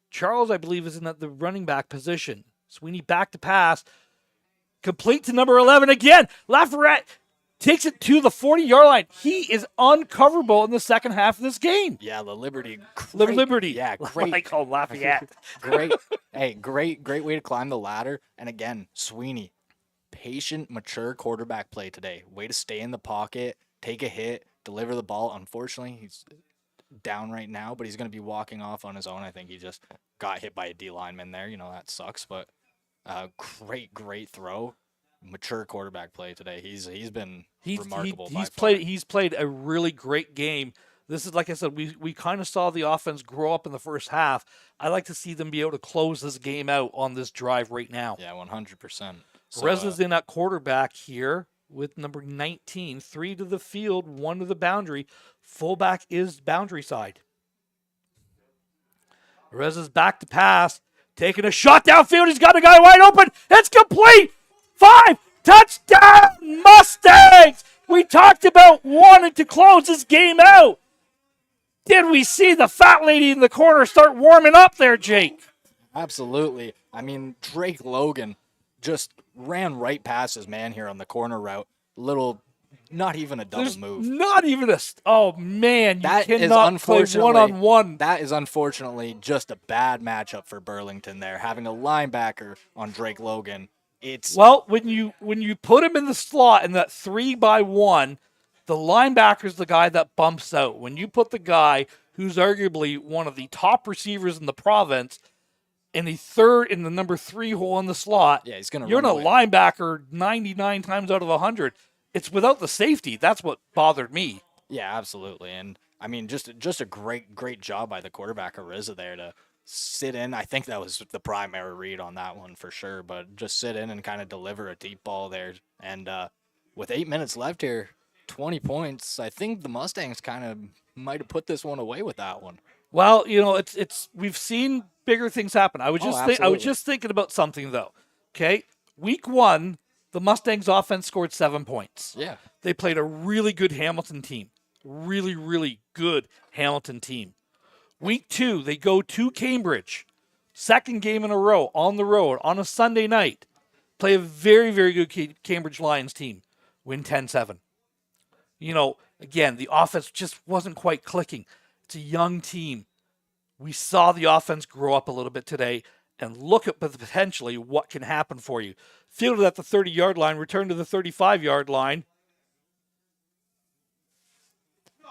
Charles, I believe, is in at the running back position. Sweeney back to pass. Complete to number 11 again. Lafayette takes it to the 40-yard line. He is uncoverable in the second half of this game. Yeah, the Liberty. Liberty. Yeah, great. I call Lafayette. Great. Hey, great way to climb the ladder. And again, Sweeney, patient, mature quarterback play today. Way to stay in the pocket, take a hit, deliver the ball. Unfortunately, he's down right now, but he's going to be walking off on his own. I think he just got hit by a D lineman there. That sucks, but great throw. Mature quarterback play today. He's been remarkable. He's played a really great game. This is, like I said, we kind of saw the offense grow up in the first half. I like to see them be able to close this game out on this drive right now. Yeah, 100%. Reza's in at quarterback here with number 19. 3 to the field, 1 to the boundary. Fullback is boundary side. Reza's back to pass. Taking a shot downfield. He's got a guy wide open. It's complete. 5. Touchdown, Mustangs. We talked about wanting to close this game out. Did we see the fat lady in the corner start warming up there, Jake? Absolutely. I mean, Drake Logan just ran right past his man here on the corner route. Not even a double move. Not even a. Oh, man. You That is cannot play one-on-one. That is unfortunately just a bad matchup for Burlington there. Having a linebacker on Drake Logan. Well, when you put him in the slot in that 3-by-1, the linebacker's the guy that bumps out. When you put the guy who's arguably one of the top receivers in the province in the number 3 hole in the slot, yeah, he's gonna. You're in a linebacker 99 times out of 100. It's without the safety. That's what bothered me. Yeah, absolutely. And I mean, just a great job by the quarterback Ariza there to sit in. I think that was the primary read on that one for sure. But just sit in and kind of deliver a deep ball there. And with 8 minutes left here, 20 points. I think the Mustangs kind of might have put this one away with that one. Well, it's we've seen bigger things happen. I was just thinking about something though. Okay, week 1, the Mustangs offense scored 7 points. Yeah, they played a really good Hamilton team, really good Hamilton team. Week 2, they go to Cambridge, second game in a row on the road on a Sunday night. Play a very good Cambridge Lions team, win 10-7. Again, the offense just wasn't quite clicking. It's a young team. We saw the offense grow up a little bit today, and look at potentially what can happen for you. Fielded at the 30-yard line, returned to the 35-yard line.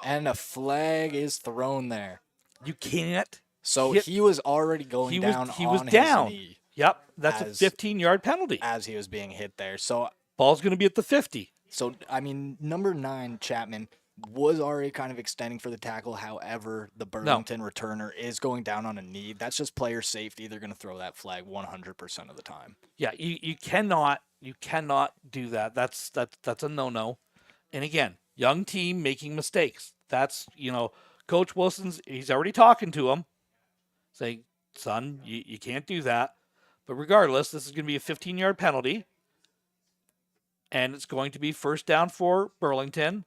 And a flag is thrown there. You can't. So he was already going down he was on down. his knee. Yep, that's a 15-yard penalty. As he was being hit there. So ball's going to be at the 50. So, I mean, number 9, Chapman, was already kind of extending for the tackle. However, the Burlington returner is going down on a knee. That's just player safety. They're going to throw that flag 100% of the time. Yeah, you cannot do that. That's a no-no. And again, young team making mistakes. That's, Coach he's already talking to him, saying, son, you can't do that. But regardless, this is going to be a 15-yard penalty. And it's going to be first down for Burlington.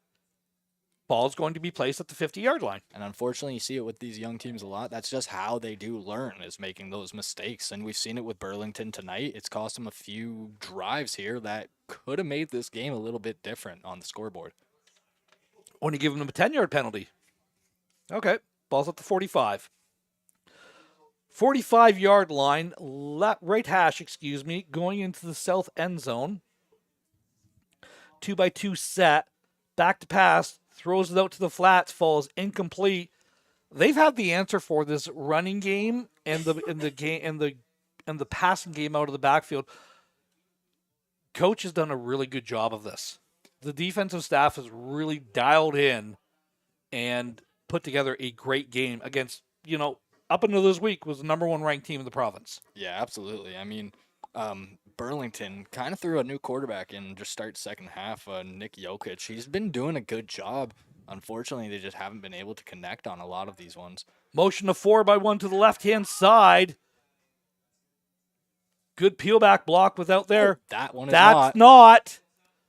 Ball is going to be placed at the 50-yard line. And unfortunately, you see it with these young teams a lot. That's just how they do learn, is making those mistakes. And we've seen it with Burlington tonight. It's cost them a few drives here that could have made this game a little bit different on the scoreboard. When you give them a 10-yard penalty. Okay, ball's at the 45. 45-yard line, right hash, going into the south end zone. 2-by-2 set, back to pass, throws it out to the flats, falls incomplete. They've had the answer for this running game and the passing game out of the backfield. Coach has done a really good job of this. The defensive staff has really dialed in and put together a great game against, up until this week was the number 1 ranked team in the province. Yeah, absolutely. I mean, Burlington kind of threw a new quarterback in just start second half, Nick Jokic. He's been doing a good job. Unfortunately, they just haven't been able to connect on a lot of these ones. Motion of 4-by-1 to the left-hand side. Good peel back block without there. That one is not.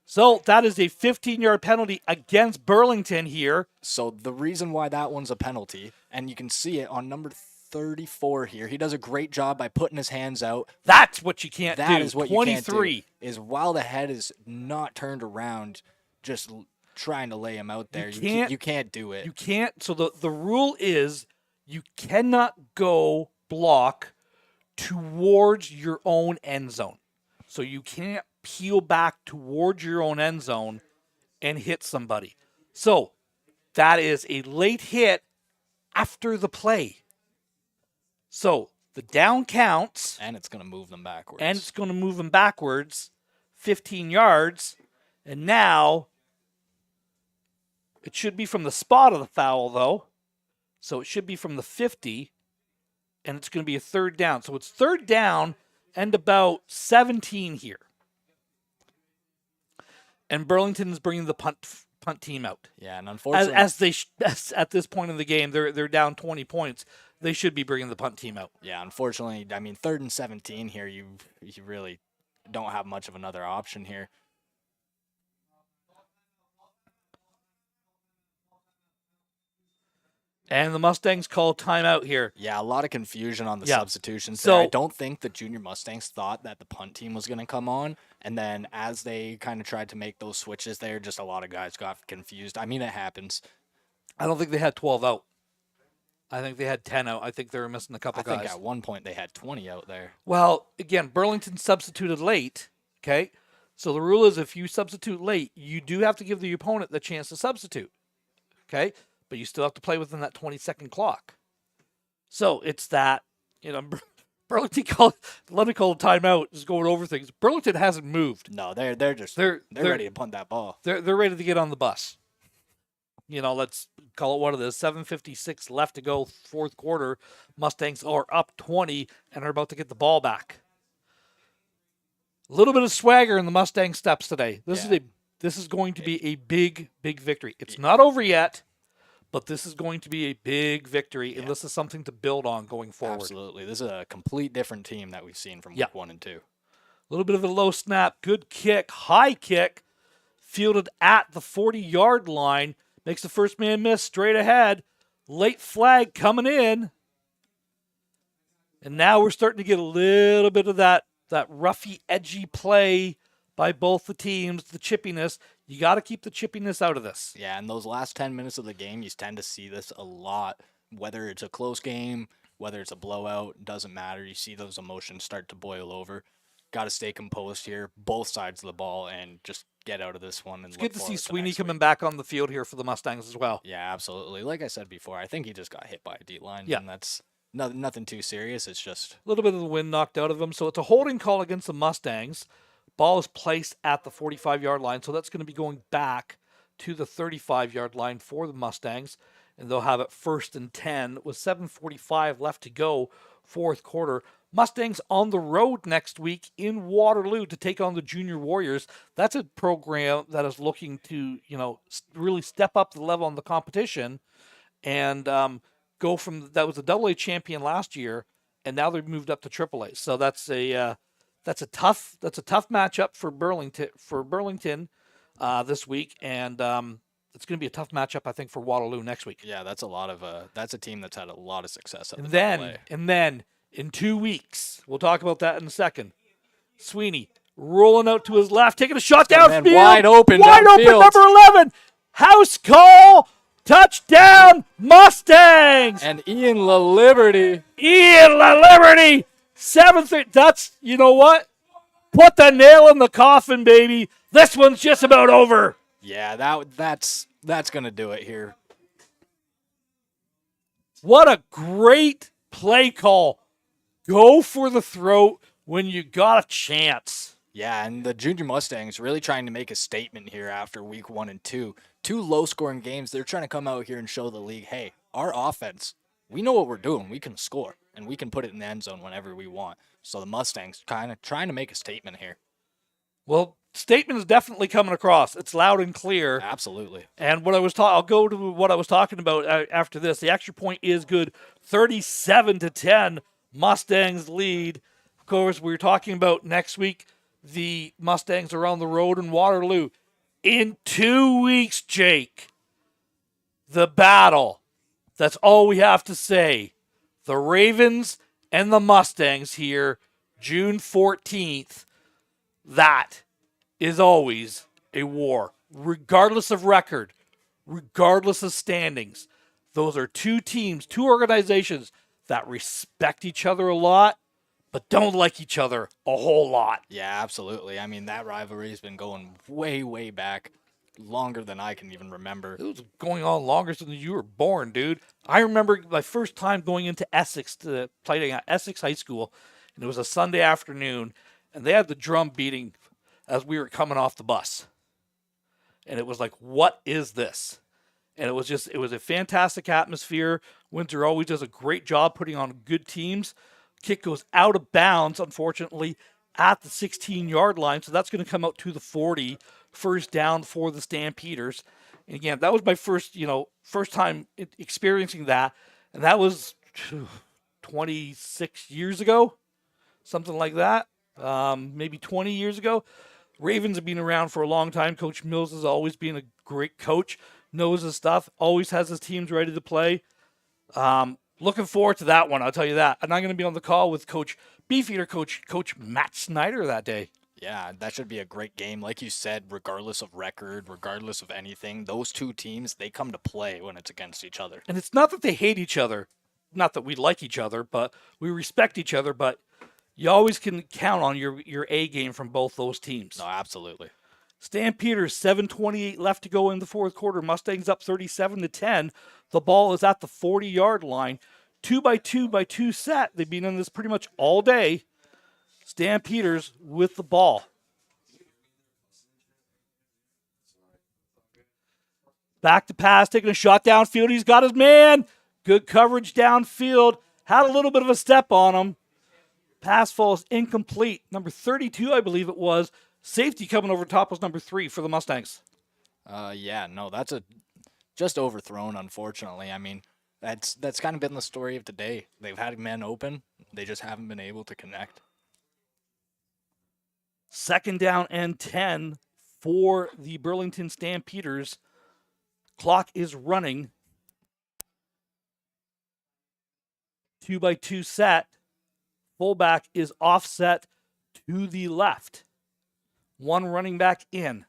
So that is a 15-yard penalty against Burlington here. So the reason why that one's a penalty, and you can see it on number 34 here. He does a great job by putting his hands out. That's what you can't do. That is what 23. You can't do, is while the head is not turned around, just trying to lay him out there. You can't do it. You can't. So the rule is you cannot go block towards your own end zone. So you can't peel back towards your own end zone and hit somebody. So that is a late hit after the play. So the down counts. And it's going to move them backwards. 15 yards. And now it should be from the spot of the foul, though. So it should be from the 50. And it's going to be a third down. So it's third down and about 17 here. And Burlington is bringing the punt team out. Yeah, and unfortunately, at this point in the game, they're down 20 points. they should be bringing the punt team out. Yeah, unfortunately, I mean, 3rd and 17 here, you really don't have much of another option here. And the Mustangs call timeout here. Yeah, a lot of confusion on the Yeah. substitutions. So- I don't think the junior Mustangs thought that the punt team was going to come on. And then as they kind of tried to make those switches there, just a lot of guys got confused. I mean, it happens. I don't think they had 12 out. I think they had 10 out. I think they were missing a couple I think guys. at one point they had 20 out there. Well, again, Burlington substituted late, okay? So the rule is if you substitute late, you do have to give the opponent the chance to substitute, okay? But you still have to play within that 20-second clock. So it's that, Burlington let me call a timeout, just going over things. Burlington hasn't moved. No, they're ready to punt that ball. They're ready to get on the bus. Let's call it what it is. 7:56 left to go, fourth quarter. Mustangs are up 20 and are about to get the ball back. A little bit of swagger in the Mustang steps today. This is going to be a big, big victory. It's not over yet, but this is going to be a big victory, and this is something to build on going forward. Absolutely. This is a complete different team that we've seen from week 1 and 2. A little bit of a low snap, good kick, high kick, fielded at the 40-yard line. Makes the first man miss straight ahead. Late flag coming in. And now we're starting to get a little bit of that roughy, edgy play by both the teams, the chippiness. You got to keep the chippiness out of this. Yeah, in those last 10 minutes of the game, you tend to see this a lot. Whether it's a close game, whether it's a blowout, doesn't matter. You see those emotions start to boil over. Got to stay composed here, both sides of the ball, and just get out of this one. And it's good to see Sweeney coming back on the field here for the Mustangs as well. Yeah, absolutely. Like I said before, I think he just got hit by a D-line. Yeah. And that's nothing too serious. It's just a little bit of the wind knocked out of him. So it's a holding call against the Mustangs. Ball is placed at the 45-yard line, so that's going to be going back to the 35-yard line for the Mustangs, and they'll have it 1st and 10 with 7:45 left to go, fourth quarter. Mustangs on the road next week in Waterloo to take on the Junior Warriors. That's a program that is looking to, really step up the level on the competition and go from, that was a AA champion last year, and now they've moved up to AAA. So that's a tough matchup for Burlington this week, and it's going to be a tough matchup, I think, for Waterloo next week. Yeah, that's a team that's had a lot of success at And the AA. then in 2 weeks, we'll talk about that in a second. Sweeney rolling out to his left, taking a shot downfield, wide open, number 11, house call, touchdown, Mustangs. And Ian LaLiberty, 7-3. That's, you know what? Put the nail in the coffin, baby. This one's just about over. Yeah, that's gonna do it here. What a great play call. Go for the throat when you got a chance. Yeah, and the Junior Mustangs really trying to make a statement here after week 1 and 2. 2 low-scoring games. They're trying to come out here and show the league, hey, our offense, we know what we're doing. We can score, and we can put it in the end zone whenever we want. So the Mustangs kind of trying to make a statement here. Well, statement is definitely coming across. It's loud and clear. Absolutely. And I'll go to what I was talking about after this. The extra point is good. 37-10, Mustangs lead. Of course, we were talking about next week. The Mustangs are on the road in Waterloo. In 2 weeks, Jake, the battle. That's all we have to say. The Ravens and the Mustangs here, June 14th. That is always a war, regardless of record, regardless of standings. Those are two teams, two organizations that respect each other a lot, but don't like each other a whole lot. Yeah, absolutely. I mean, that rivalry has been going way, way back, longer than I can even remember. It was going on longer than you were born, dude. I remember my first time going into Essex to play at Essex High School, and it was a Sunday afternoon, and they had the drum beating as we were coming off the bus. And it was like, what is this? And it was a fantastic atmosphere. Windsor always does a great job putting on good teams. Kick goes out of bounds, unfortunately, at the 16-yard line. So that's going to come out to the 40. First down for the Stampeders. And again, that was my first time experiencing that. And that was 26 years ago, something like that. Maybe 20 years ago. Ravens have been around for a long time. Coach Mills has always been a great coach, knows his stuff, always has his teams ready to play. Looking forward to that one, I'll tell you that. And I'm going to be on the call with Coach Beefeater, Coach Matt Snyder that day. Yeah, that should be a great game. Like you said, regardless of record, regardless of anything, those two teams, they come to play when it's against each other. And it's not that they hate each other, not that we like each other, but we respect each other, but you always can count on your A game from both those teams. No, absolutely. Stampeders, 7:28 left to go in the fourth quarter. Mustangs up 37-10. The ball is at the 40-yard line. 2-by-2 set. They've been in this pretty much all day. Stampeders with the ball. Back to pass, taking a shot downfield. He's got his man. Good coverage downfield. Had a little bit of a step on him. Pass falls incomplete. Number 32, I believe it was. Safety coming over top was number 3 for the Mustangs. Yeah, no, that's just overthrown, unfortunately. I mean, that's kind of been the story of the day. They've had men open. They just haven't been able to connect. 2nd down and 10 for the Burlington Stampeders. Clock is running. 2-by-2 set. Fullback is offset to the left. One running back in.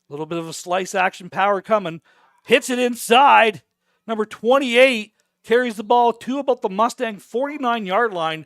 A little bit of a slice action power coming. Hits it inside. Number 28 carries the ball to about the Mustang 49-yard line.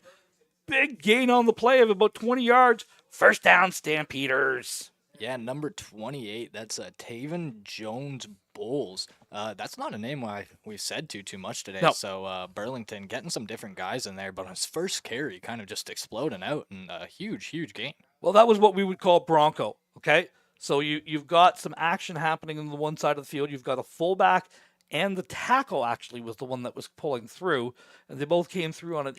Big gain on the play of about 20 yards. First down, Stampeders. Yeah, number 28, that's Taven Jones Bowles. That's not a name we've said too much today. No. So Burlington getting some different guys in there, but on his first carry, kind of just exploding out, and a huge gain. Well, that was what we would call Bronco, okay? So you've got some action happening on the one side of the field. You've got a fullback, and the tackle actually was the one that was pulling through, and they both came through on an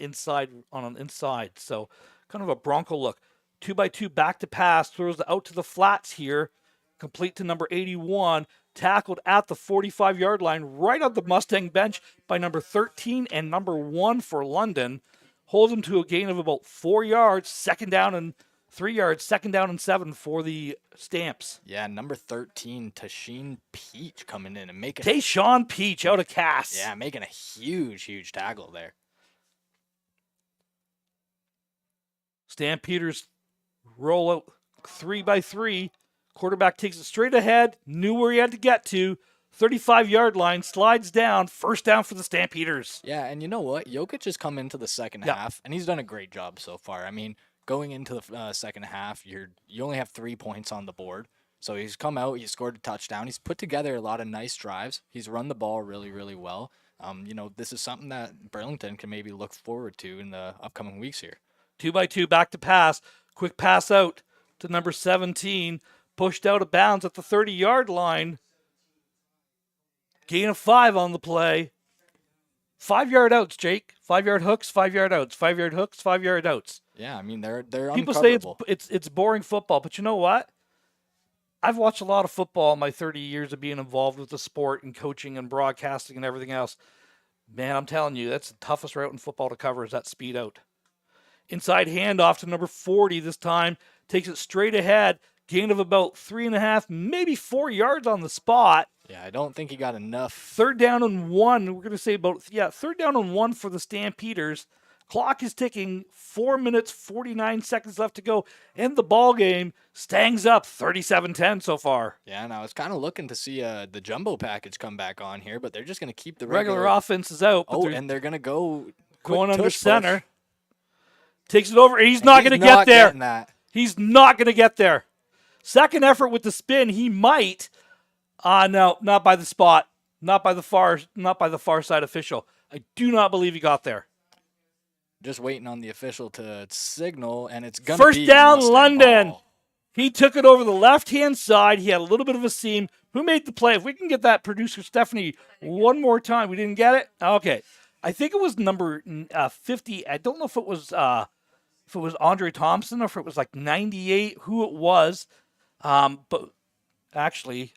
inside. So kind of a Bronco look. 2-by-2 back to pass, throws it out to the flats here, complete to number 81, tackled at the 45-yard line, right on the Mustang bench by number 13 and number 1 for London. Holds him to a gain of about 4 yards, 2nd down and 3 yards, 2nd down and 7 for the Stamps. Yeah, number 13, Tasheen Peach coming in and making Tayshawn Peach out of Cass. Yeah, making a huge tackle there. Stampeders roll out 3-by-3. Quarterback takes it straight ahead, knew where he had to get to. 35-yard line, slides down, first down for the Stampeders. Yeah, and you know what? Jokic has come into the second half, and he's done a great job so far. I mean, going into the second half, you only have 3 points on the board. So he's come out, he's scored a touchdown. He's put together a lot of nice drives. He's run the ball really well. This is something that Burlington can maybe look forward to in the upcoming weeks here. 2-by-2 back to pass. Quick pass out to number 17. Pushed out of bounds at the 30-yard line. Gain of 5 on the play. 5-yard outs, Jake. 5-yard hooks, 5-yard outs. 5-yard hooks, 5-yard outs. Yeah, I mean, they're People say uncoverable. it's boring football, but you know what? I've watched a lot of football in my 30 years of being involved with the sport and coaching and broadcasting and everything else. Man, I'm telling you, that's the toughest route in football to cover is that speed out. Inside handoff to number 40 this time. Takes it straight ahead. Gain of about 3.5, maybe 4 yards on the spot. Yeah, I don't think he got enough. 3rd down and 1. We're going to say 3rd down and 1 for the Stampeders. Clock is ticking. 4 minutes, 49 seconds left to go in the ball game. Stangs up 37-10 so far. Yeah, and I was kind of looking to see the jumbo package come back on here, but they're just going to keep the Regular offense is out. But and they're going to go going under tush center. push. Takes it over. He's not going to get there. That. He's not going to get there. Second effort with the spin. He might. No, not by the spot. Not by the far side official. I do not believe he got there. Just waiting on the official to signal, and it's going to be first down, Mustang London. ball. He took it over the left-hand side. He had a little bit of a seam. Who made the play? If we can get that producer Stephanie one more time. We didn't get it? Okay. I think it was number 50. I don't know if it was Andre Thompson or if it was like 98, who it was. But actually,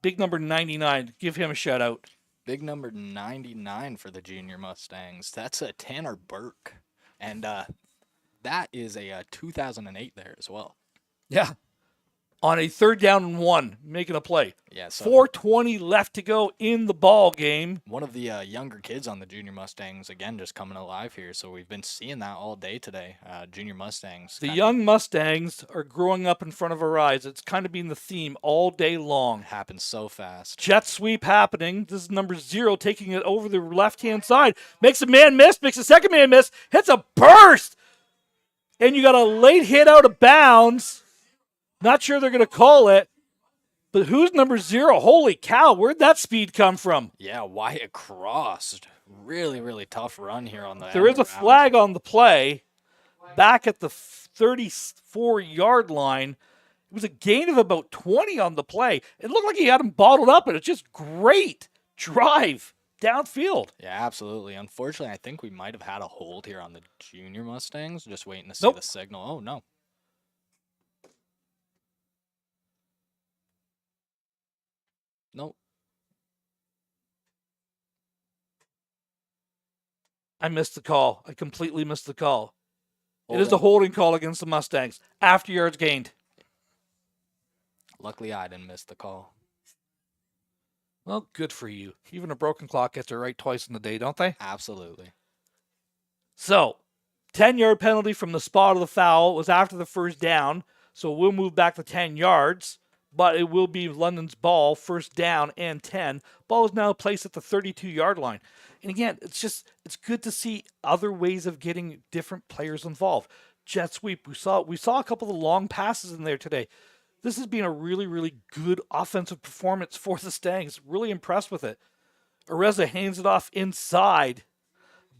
big number 99. Give him a shout out. Big number 99 for the Junior Mustangs. That's a Tanner Burke. And that is a 2008 there as well. Yeah. On a 3rd down and 1, making a play. Yeah, so 4:20 left to go in the ball game. one of the younger kids on the Junior Mustangs, again, just coming alive here. So we've been seeing that all day today. Junior Mustangs. The young Mustangs are growing up in front of our eyes. It's kind of been the theme all day long. Happens so fast. Jet sweep happening. This is number 0 taking it over the left-hand side. Makes a man miss, makes a second man miss, hits a burst. And you got a late hit out of bounds. Not sure they're going to call it. But who's number 0? Holy cow, where'd that speed come from? Yeah, Wyatt Cross. Really, really tough run here on the There is a flag on the play back at the 34-yard line. It was a gain of about 20 on the play. It looked like he had him bottled up, and it's just great drive downfield. Yeah, absolutely. Unfortunately, I think we might have had a hold here on the Junior Mustangs. Just waiting to see Nope. the signal. Oh, no. Nope. I missed the call. I completely missed the call. It is a Holding. holding call against the Mustangs. After yards gained. Luckily, I didn't miss the call. Well, good for you. Even a broken clock gets it right twice in the day, don't they? Absolutely. So, 10-yard penalty from the spot of the foul. It was after the 1st down, so we'll move back to 10 yards, but it will be London's ball, 1st down and 10. Ball is now placed at the 32-yard line. And again, it's good to see other ways of getting different players involved. Jet sweep, we saw a couple of long passes in there today. This has been a really, really good offensive performance for the Stangs. Really impressed with it. Areza hands it off inside.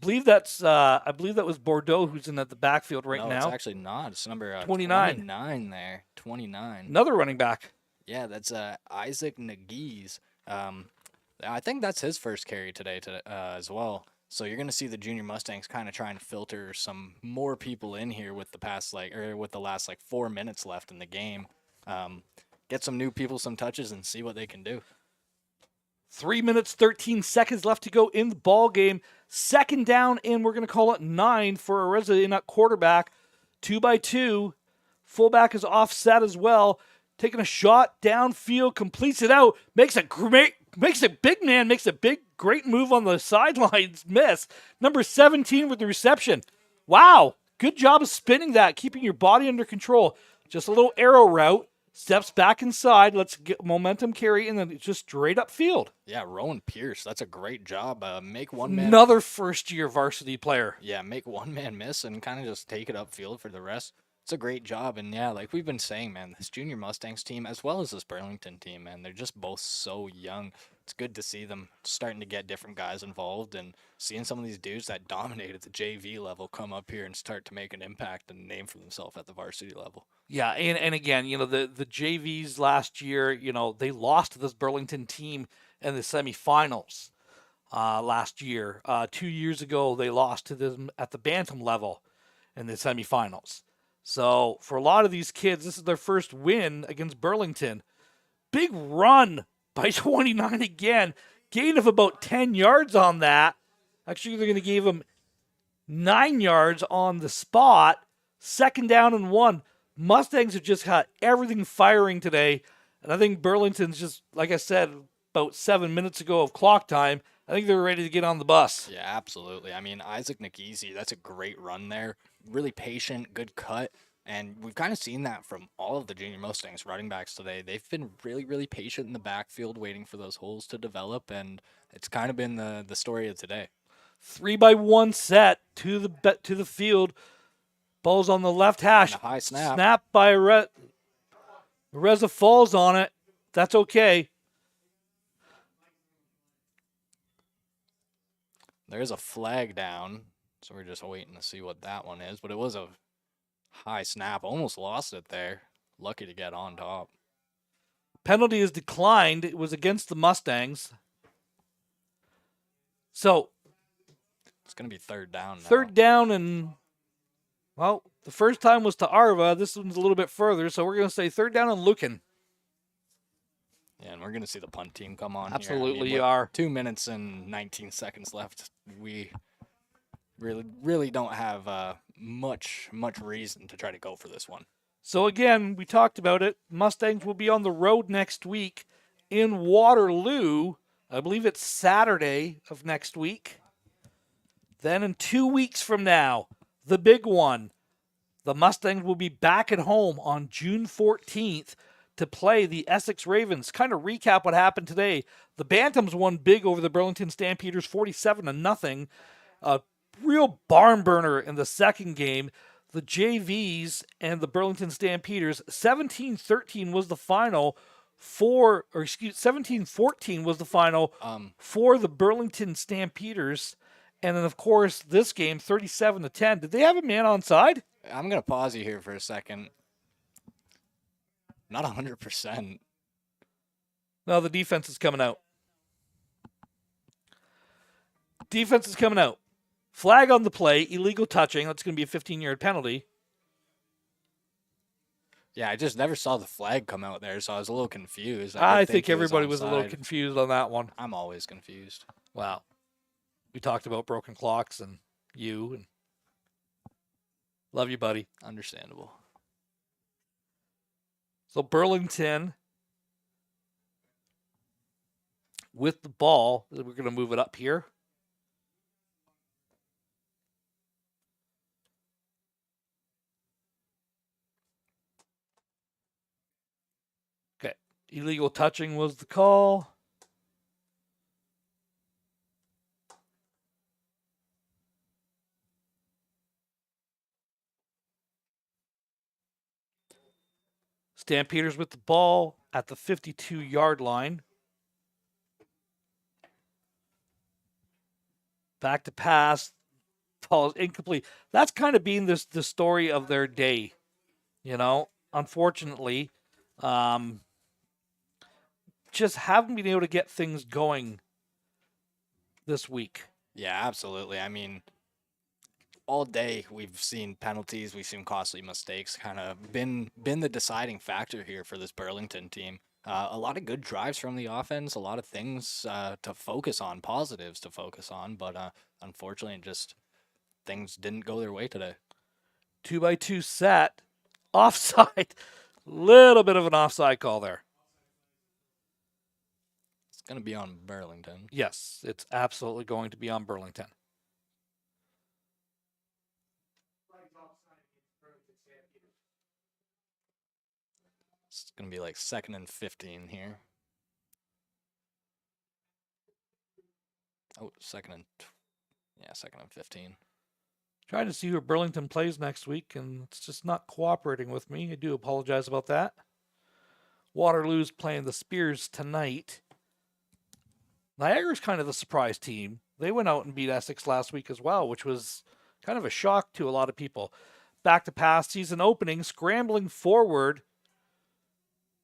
I believe that was Bordeaux who's in at the backfield right No, now. it's actually not. It's number 29. 29 there. 29. Another running back. Yeah, that's Isaac Nagiz. I think that's his first carry today as well. So you're going to see the Junior Mustangs kind of trying to filter some more people in here with the last 4 minutes left in the game. Get some new people some touches and see what they can do. 3 minutes, 13 seconds left to go in the ball game. 2nd down, and we're going to call it 9 for Areza in at quarterback. 2-by-2. Fullback is offset as well. Taking a shot downfield, completes it out, makes a great move on the sidelines, miss. Number 17 with the reception. Wow, good job of spinning that, keeping your body under control. Just a little arrow route, steps back inside, let's get momentum carry, and then just straight up field. Yeah, Rowan Pierce, that's a great job. Make one man. Another first-year varsity player. Yeah, make one man miss and kind of just take it upfield for the rest. It's a great job. And yeah, like we've been saying, man, this Junior Mustangs team, as well as this Burlington team, man, they're just both so young. It's good to see them starting to get different guys involved and seeing some of these dudes that dominated the JV level come up here and start to make an impact and name for themselves at the varsity level. Yeah, and again, the JVs last year, they lost to this Burlington team in the semifinals last year. 2 years ago, they lost to them at the Bantam level in the semifinals. So for a lot of these kids, this is their first win against Burlington. Big run by 29 again. Gain of about 10 yards on that. Actually, they're going to give them 9 yards on the spot. 2nd down and 1. Mustangs have just got everything firing today. And I think Burlington's just, like I said, about 7 minutes ago of clock time, I think they're ready to get on the bus. Yeah, absolutely. I mean, Isaac Nagizi, that's a great run there. Really patient, good cut. And we've kind of seen that from all of the Junior Mustangs running backs today. They've been really, really patient in the backfield, waiting for those holes to develop. And it's kind of been the story of today. 3-by-1 set to the field. Ball's on the left hash. And a high snap. Snap by Reza falls on it. That's okay. There's a flag down, so we're just waiting to see what that one is. But it was a high snap. Almost lost it there. Lucky to get on top. Penalty is declined. It was against the Mustangs. So It's going to be 3rd down now. 3rd down and, well, the first time was to Arva. This one's a little bit further, so we're going to say 3rd down and Lucan. Yeah, and we're going to see the punt team come on Absolutely, here. you are. 2 minutes and 19 seconds left. We really don't have much reason to try to go for this one. So again, we talked about it. Mustangs will be on the road next week in Waterloo. I believe it's Saturday of next week. Then in 2 weeks from now, the big one, the Mustangs will be back at home on June 14th to play the Essex Ravens. Kind of recap what happened today. The Bantams won big over the Burlington Stampeders 47-0. A real barn burner in the second game. The JVs and the Burlington Stampeders, 17-13 was the final 17-14 was the final for the Burlington Stampeders. And then, of course, this game, 37-10. Did they have a man on side? I'm going to pause you here for a second. Not 100%. No, the defense is coming out. Defense is coming out. Flag on the play, illegal touching. That's going to be a 15-yard penalty. Yeah, I just never saw the flag come out there, so I was a little confused. I think everybody was a little confused on that one. I'm always confused. Wow. We talked about broken clocks and you. And love you, buddy. Understandable. So Burlington with the ball. We're going to move it up here. Okay. Illegal touching was the call. Stampeders with the ball at the 52-yard line. Back to pass. Ball is incomplete. That's kind of been the story of their day. You know, unfortunately, just haven't been able to get things going this week. Yeah, absolutely. I mean, all day we've seen penalties, we've seen costly mistakes kind of been the deciding factor here for this Burlington team. A lot of good drives from the offense, a lot of things to focus on, positives to focus on, but unfortunately just things didn't go their way today. 2x2 set, offside, little bit of an offside call there. It's going to be on Burlington. Yes, it's absolutely going to be on Burlington. It's going to be like 2nd and 15 here. Oh, 2nd and 15. Trying to see who Burlington plays next week, and it's just not cooperating with me. I do apologize about that. Waterloo's playing the Spears tonight. Niagara's kind of the surprise team. They went out and beat Essex last week as well, which was kind of a shock to a lot of people. Back to pass, season opening, scrambling forward.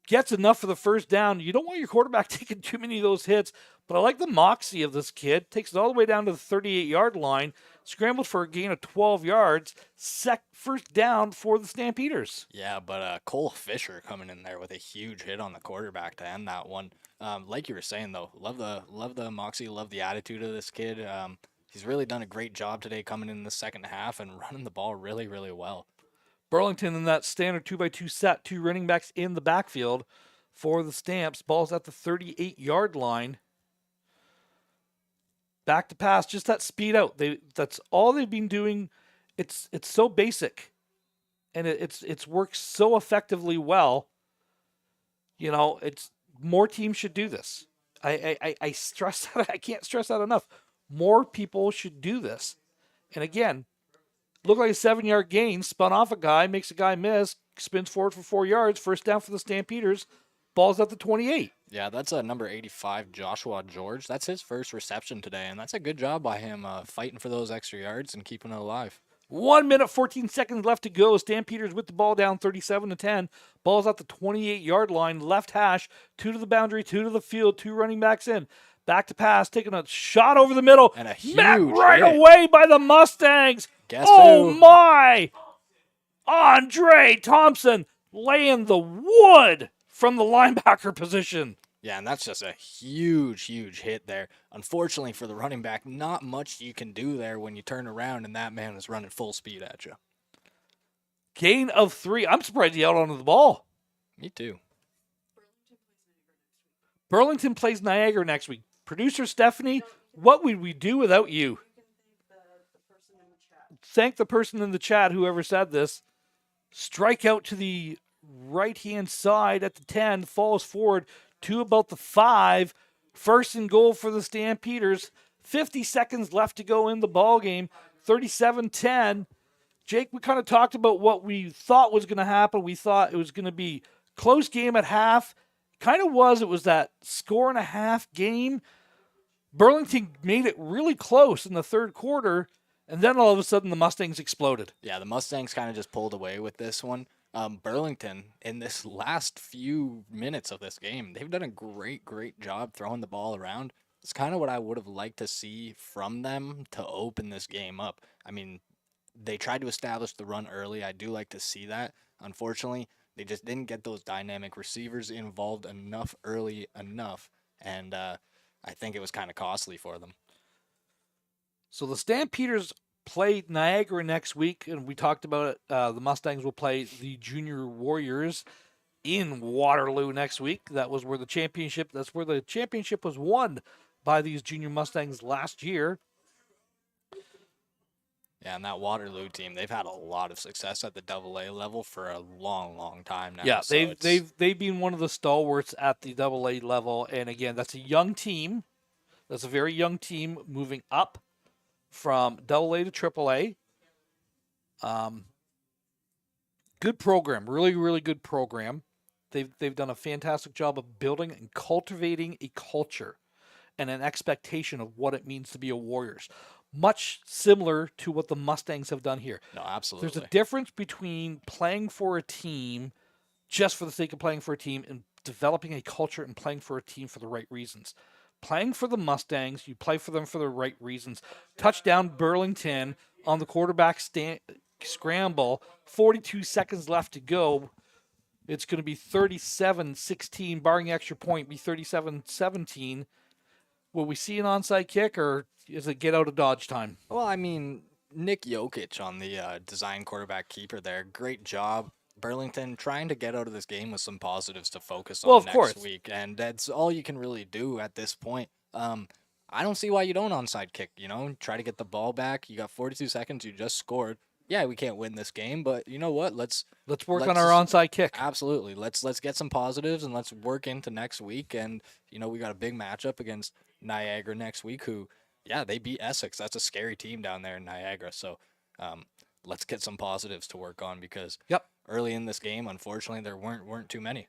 Gets enough for the first down. You don't want your quarterback taking too many of those hits, but I like the moxie of this kid. Takes it all the way down to the 38-yard line. Scrambled for a gain of 12 yards. First down for the Stampeders. Yeah, but Cole Fisher coming in there with a huge hit on the quarterback to end that one. Like you were saying, though, love the moxie, love the attitude of this kid. He's really done a great job today coming in the second half and running the ball really, really well. Burlington in that standard 2x2 set, 2 running backs in the backfield for the Stamps. Ball's at the 38-yard line. Back to pass, just that speed out. That's all they've been doing. It's so basic, and it's worked so effectively well. You know, it's more teams should do this. I stress that. I can't stress that enough. More people should do this. And again, looked like a 7-yard gain, spun off a guy, makes a guy miss, spins forward for 4 yards, first down for the Stampeders, ball's at the 28. Yeah, that's number 85, Joshua George. That's his first reception today, and that's a good job by him fighting for those extra yards and keeping it alive. 1 minute, 14 seconds left to go. Stampeders with the ball down 37-10. Ball's at the 28-yard line, left hash, 2 to the boundary, 2 to the field, 2 running backs in. Back to pass, taking a shot over the middle. And a huge met right hit. away by the Mustangs. Guess oh, who? my! Andre Thompson laying the wood from the linebacker position. Yeah, and that's just a huge, huge hit there. Unfortunately for the running back, not much you can do there when you turn around and that man is running full speed at you. Gain of 3. I'm surprised he held onto the ball. Me too. Burlington plays Niagara next week. Producer Stephanie, what would we do without you? Thank the person in the chat, whoever said this. Strike out to the right-hand side at the 10, falls forward to about the 5. First and goal for the Stampeders. 50 seconds left to go in the ball game. 37-10. Jake, we kind of talked about what we thought was going to happen. We thought it was going to be close game at half. Kind of was. It was that score and a half game. Burlington made it really close in the third quarter, and then all of a sudden the Mustangs exploded. Yeah, the Mustangs kind of just pulled away with this one. Burlington, in this last few minutes of this game, they've done a great, great job throwing the ball around. It's kind of what I would have liked to see from them to open this game up. I mean, they tried to establish the run early. I do like to see that. Unfortunately, they just didn't get those dynamic receivers involved early enough, and I think it was kind of costly for them. So the Stampeders play Niagara next week, and we talked about it. The Mustangs will play the Junior Warriors in Waterloo next week. That's where the championship was won by these Junior Mustangs last year. Yeah, and that Waterloo team, they've had a lot of success at the AA level for a long, long time now. Yeah, so they've been one of the stalwarts at the AA level, and again, that's a young team. That's a very young team moving up from AA to AAA. Good program, really, really good program. They've done a fantastic job of building and cultivating a culture and an expectation of what it means to be a Warriors. Much similar to what the Mustangs have done here. No, absolutely. There's a difference between playing for a team just for the sake of playing for a team and developing a culture and playing for a team for the right reasons. Playing for the Mustangs, you play for them for the right reasons. Touchdown Burlington on the quarterback scramble. 42 seconds left to go. It's going to be 37-16, barring extra point, be 37-17. Will we see an onside kick, or is it get out of Dodge time? Well, I mean, Nick Jokic on the design quarterback keeper there. Great job. Burlington trying to get out of this game with some positives to focus on next week. And that's all you can really do at this point. I don't see why you don't onside kick, try to get the ball back. You got 42 seconds. You just scored. Yeah, we can't win this game, but you know what? Let's work on our onside kick. Absolutely. Let's get some positives and let's work into next week. And, we got a big matchup against Niagara next week who, yeah, they beat Essex. That's a scary team down there in Niagara. So let's get some positives to work on because early in this game, unfortunately, there weren't too many.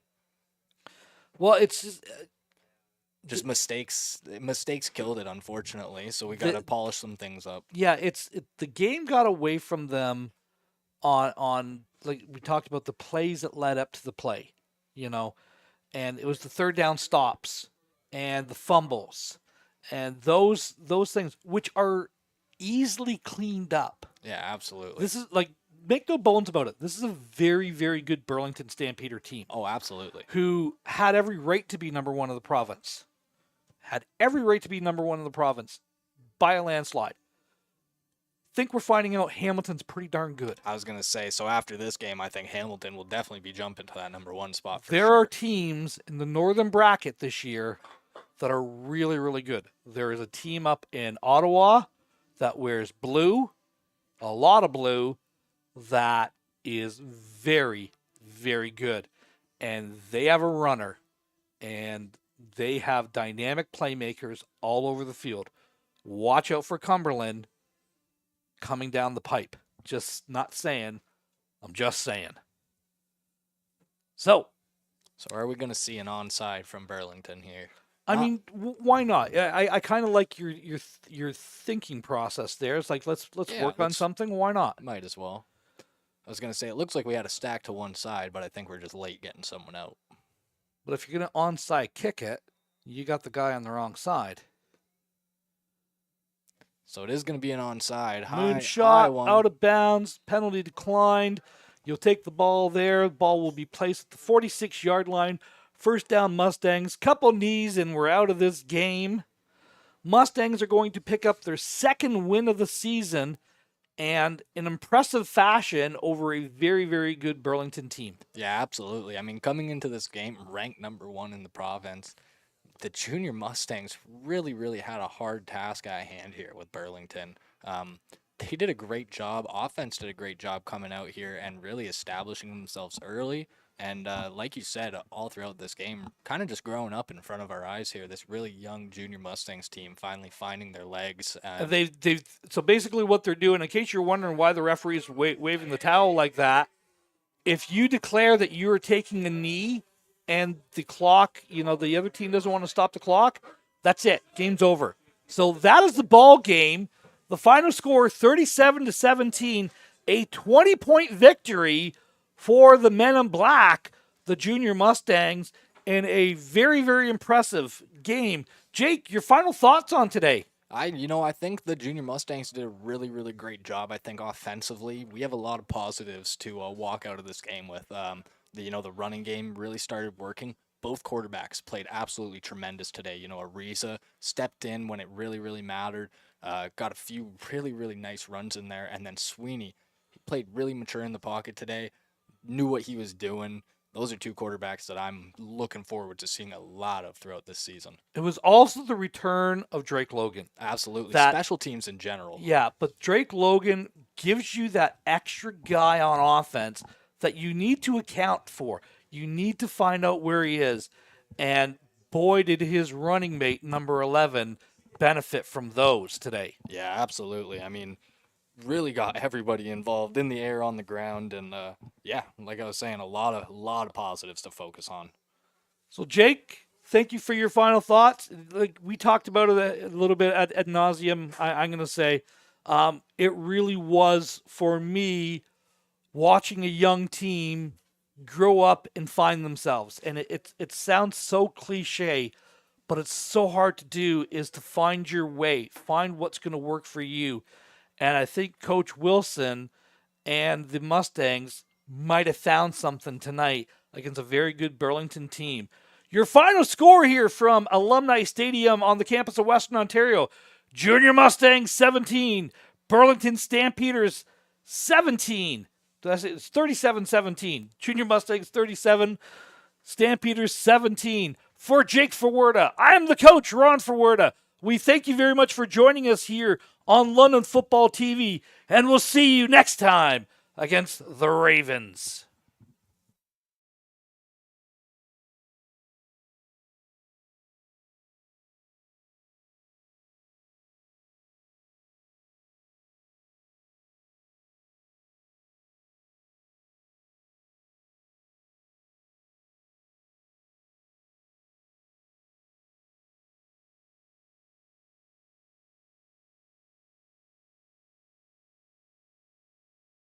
Well, it's just mistakes. Mistakes killed it, unfortunately. So we got to polish some things up. Yeah, the game got away from them on like we talked about the plays that led up to the play, and it was the third down stops and the fumbles and those things which are easily cleaned up. Yeah, absolutely. This is like, make no bones about it. This is a very, very good Burlington Stampeder team. Oh, absolutely. Who had every right to be number one in the province. Had every right to be number one in the province by a landslide. Think we're finding out Hamilton's pretty darn good. I was going to say, so after this game, I think Hamilton will definitely be jumping to that number one spot. There are teams in the northern bracket this year that are really, really good. There is a team up in Ottawa that wears blue, a lot of blue, that is very, very good. And they have a runner, and they have dynamic playmakers all over the field. Watch out for Cumberland coming down the pipe. Just not saying. I'm just saying. So are we going to see an onside from Burlington here? I mean, why not? I kind of like your thinking process there. It's like let's work on something. Why not? Might as well. I was going to say, it looks like we had a stack to one side, but I think we're just late getting someone out. But if you're going to onside kick it, you got the guy on the wrong side. So it is going to be an onside. Moonshot, out of bounds, penalty declined. You'll take the ball there. The ball will be placed at the 46-yard line. First down Mustangs. Couple knees and we're out of this game. Mustangs are going to pick up their second win of the season and in impressive fashion over a very, very good Burlington team. Yeah, absolutely. I mean, coming into this game, ranked number 1 in the province, the Junior Mustangs really, really had a hard task at hand here with Burlington. They did a great job. Offense did a great job coming out here and really establishing themselves early. And like you said, all throughout this game, kind of just growing up in front of our eyes here. This really young Junior Mustangs team finally finding their legs. So basically what they're doing, in case you're wondering why the referee is waving the towel like that, if you declare that you're taking a knee and the clock, the other team doesn't want to stop the clock, that's it. Game's over. So that is the ball game. The final score, 37-17, a 20-point victory for the men in black, the Junior Mustangs, in a very, very impressive game. Jake, your final thoughts on today? I think the Junior Mustangs did a really, really great job. I think offensively, we have a lot of positives to walk out of this game with. The running game really started working. Both quarterbacks played absolutely tremendous today. Ariza stepped in when it really, really mattered. Got a few really, really nice runs in there. And then Sweeney, he played really mature in the pocket today, knew what he was doing. Those are two quarterbacks that I'm looking forward to seeing a lot of throughout this season. It was also the return of Drake Logan. Absolutely. Special teams in general. Yeah, but Drake Logan gives you that extra guy on offense that you need to account for. You need to find out where he is. And boy, did his running mate, number 11, benefit from those today. Yeah, absolutely. I mean, really got everybody involved in the air, on the ground, and like I was saying, a lot of positives to focus on. So Jake, thank you for your final thoughts. Like we talked about it a little bit ad nauseum. I'm going to say it really was for me watching a young team grow up and find themselves. And it sounds so cliche, but it's so hard to do, is to find your way, find what's going to work for you. And I think Coach Wilson and the Mustangs might have found something tonight against a very good Burlington team. Your final score here from Alumni Stadium on the campus of Western Ontario: Junior Mustangs 17, Burlington Stampeders 17. It's 37-17. Junior Mustangs 37, Stampeders 17. For Jake Forwerda, I am the coach, Ron Forwerda. We thank you very much for joining us here on London Football TV, and we'll see you next time against the Ravens.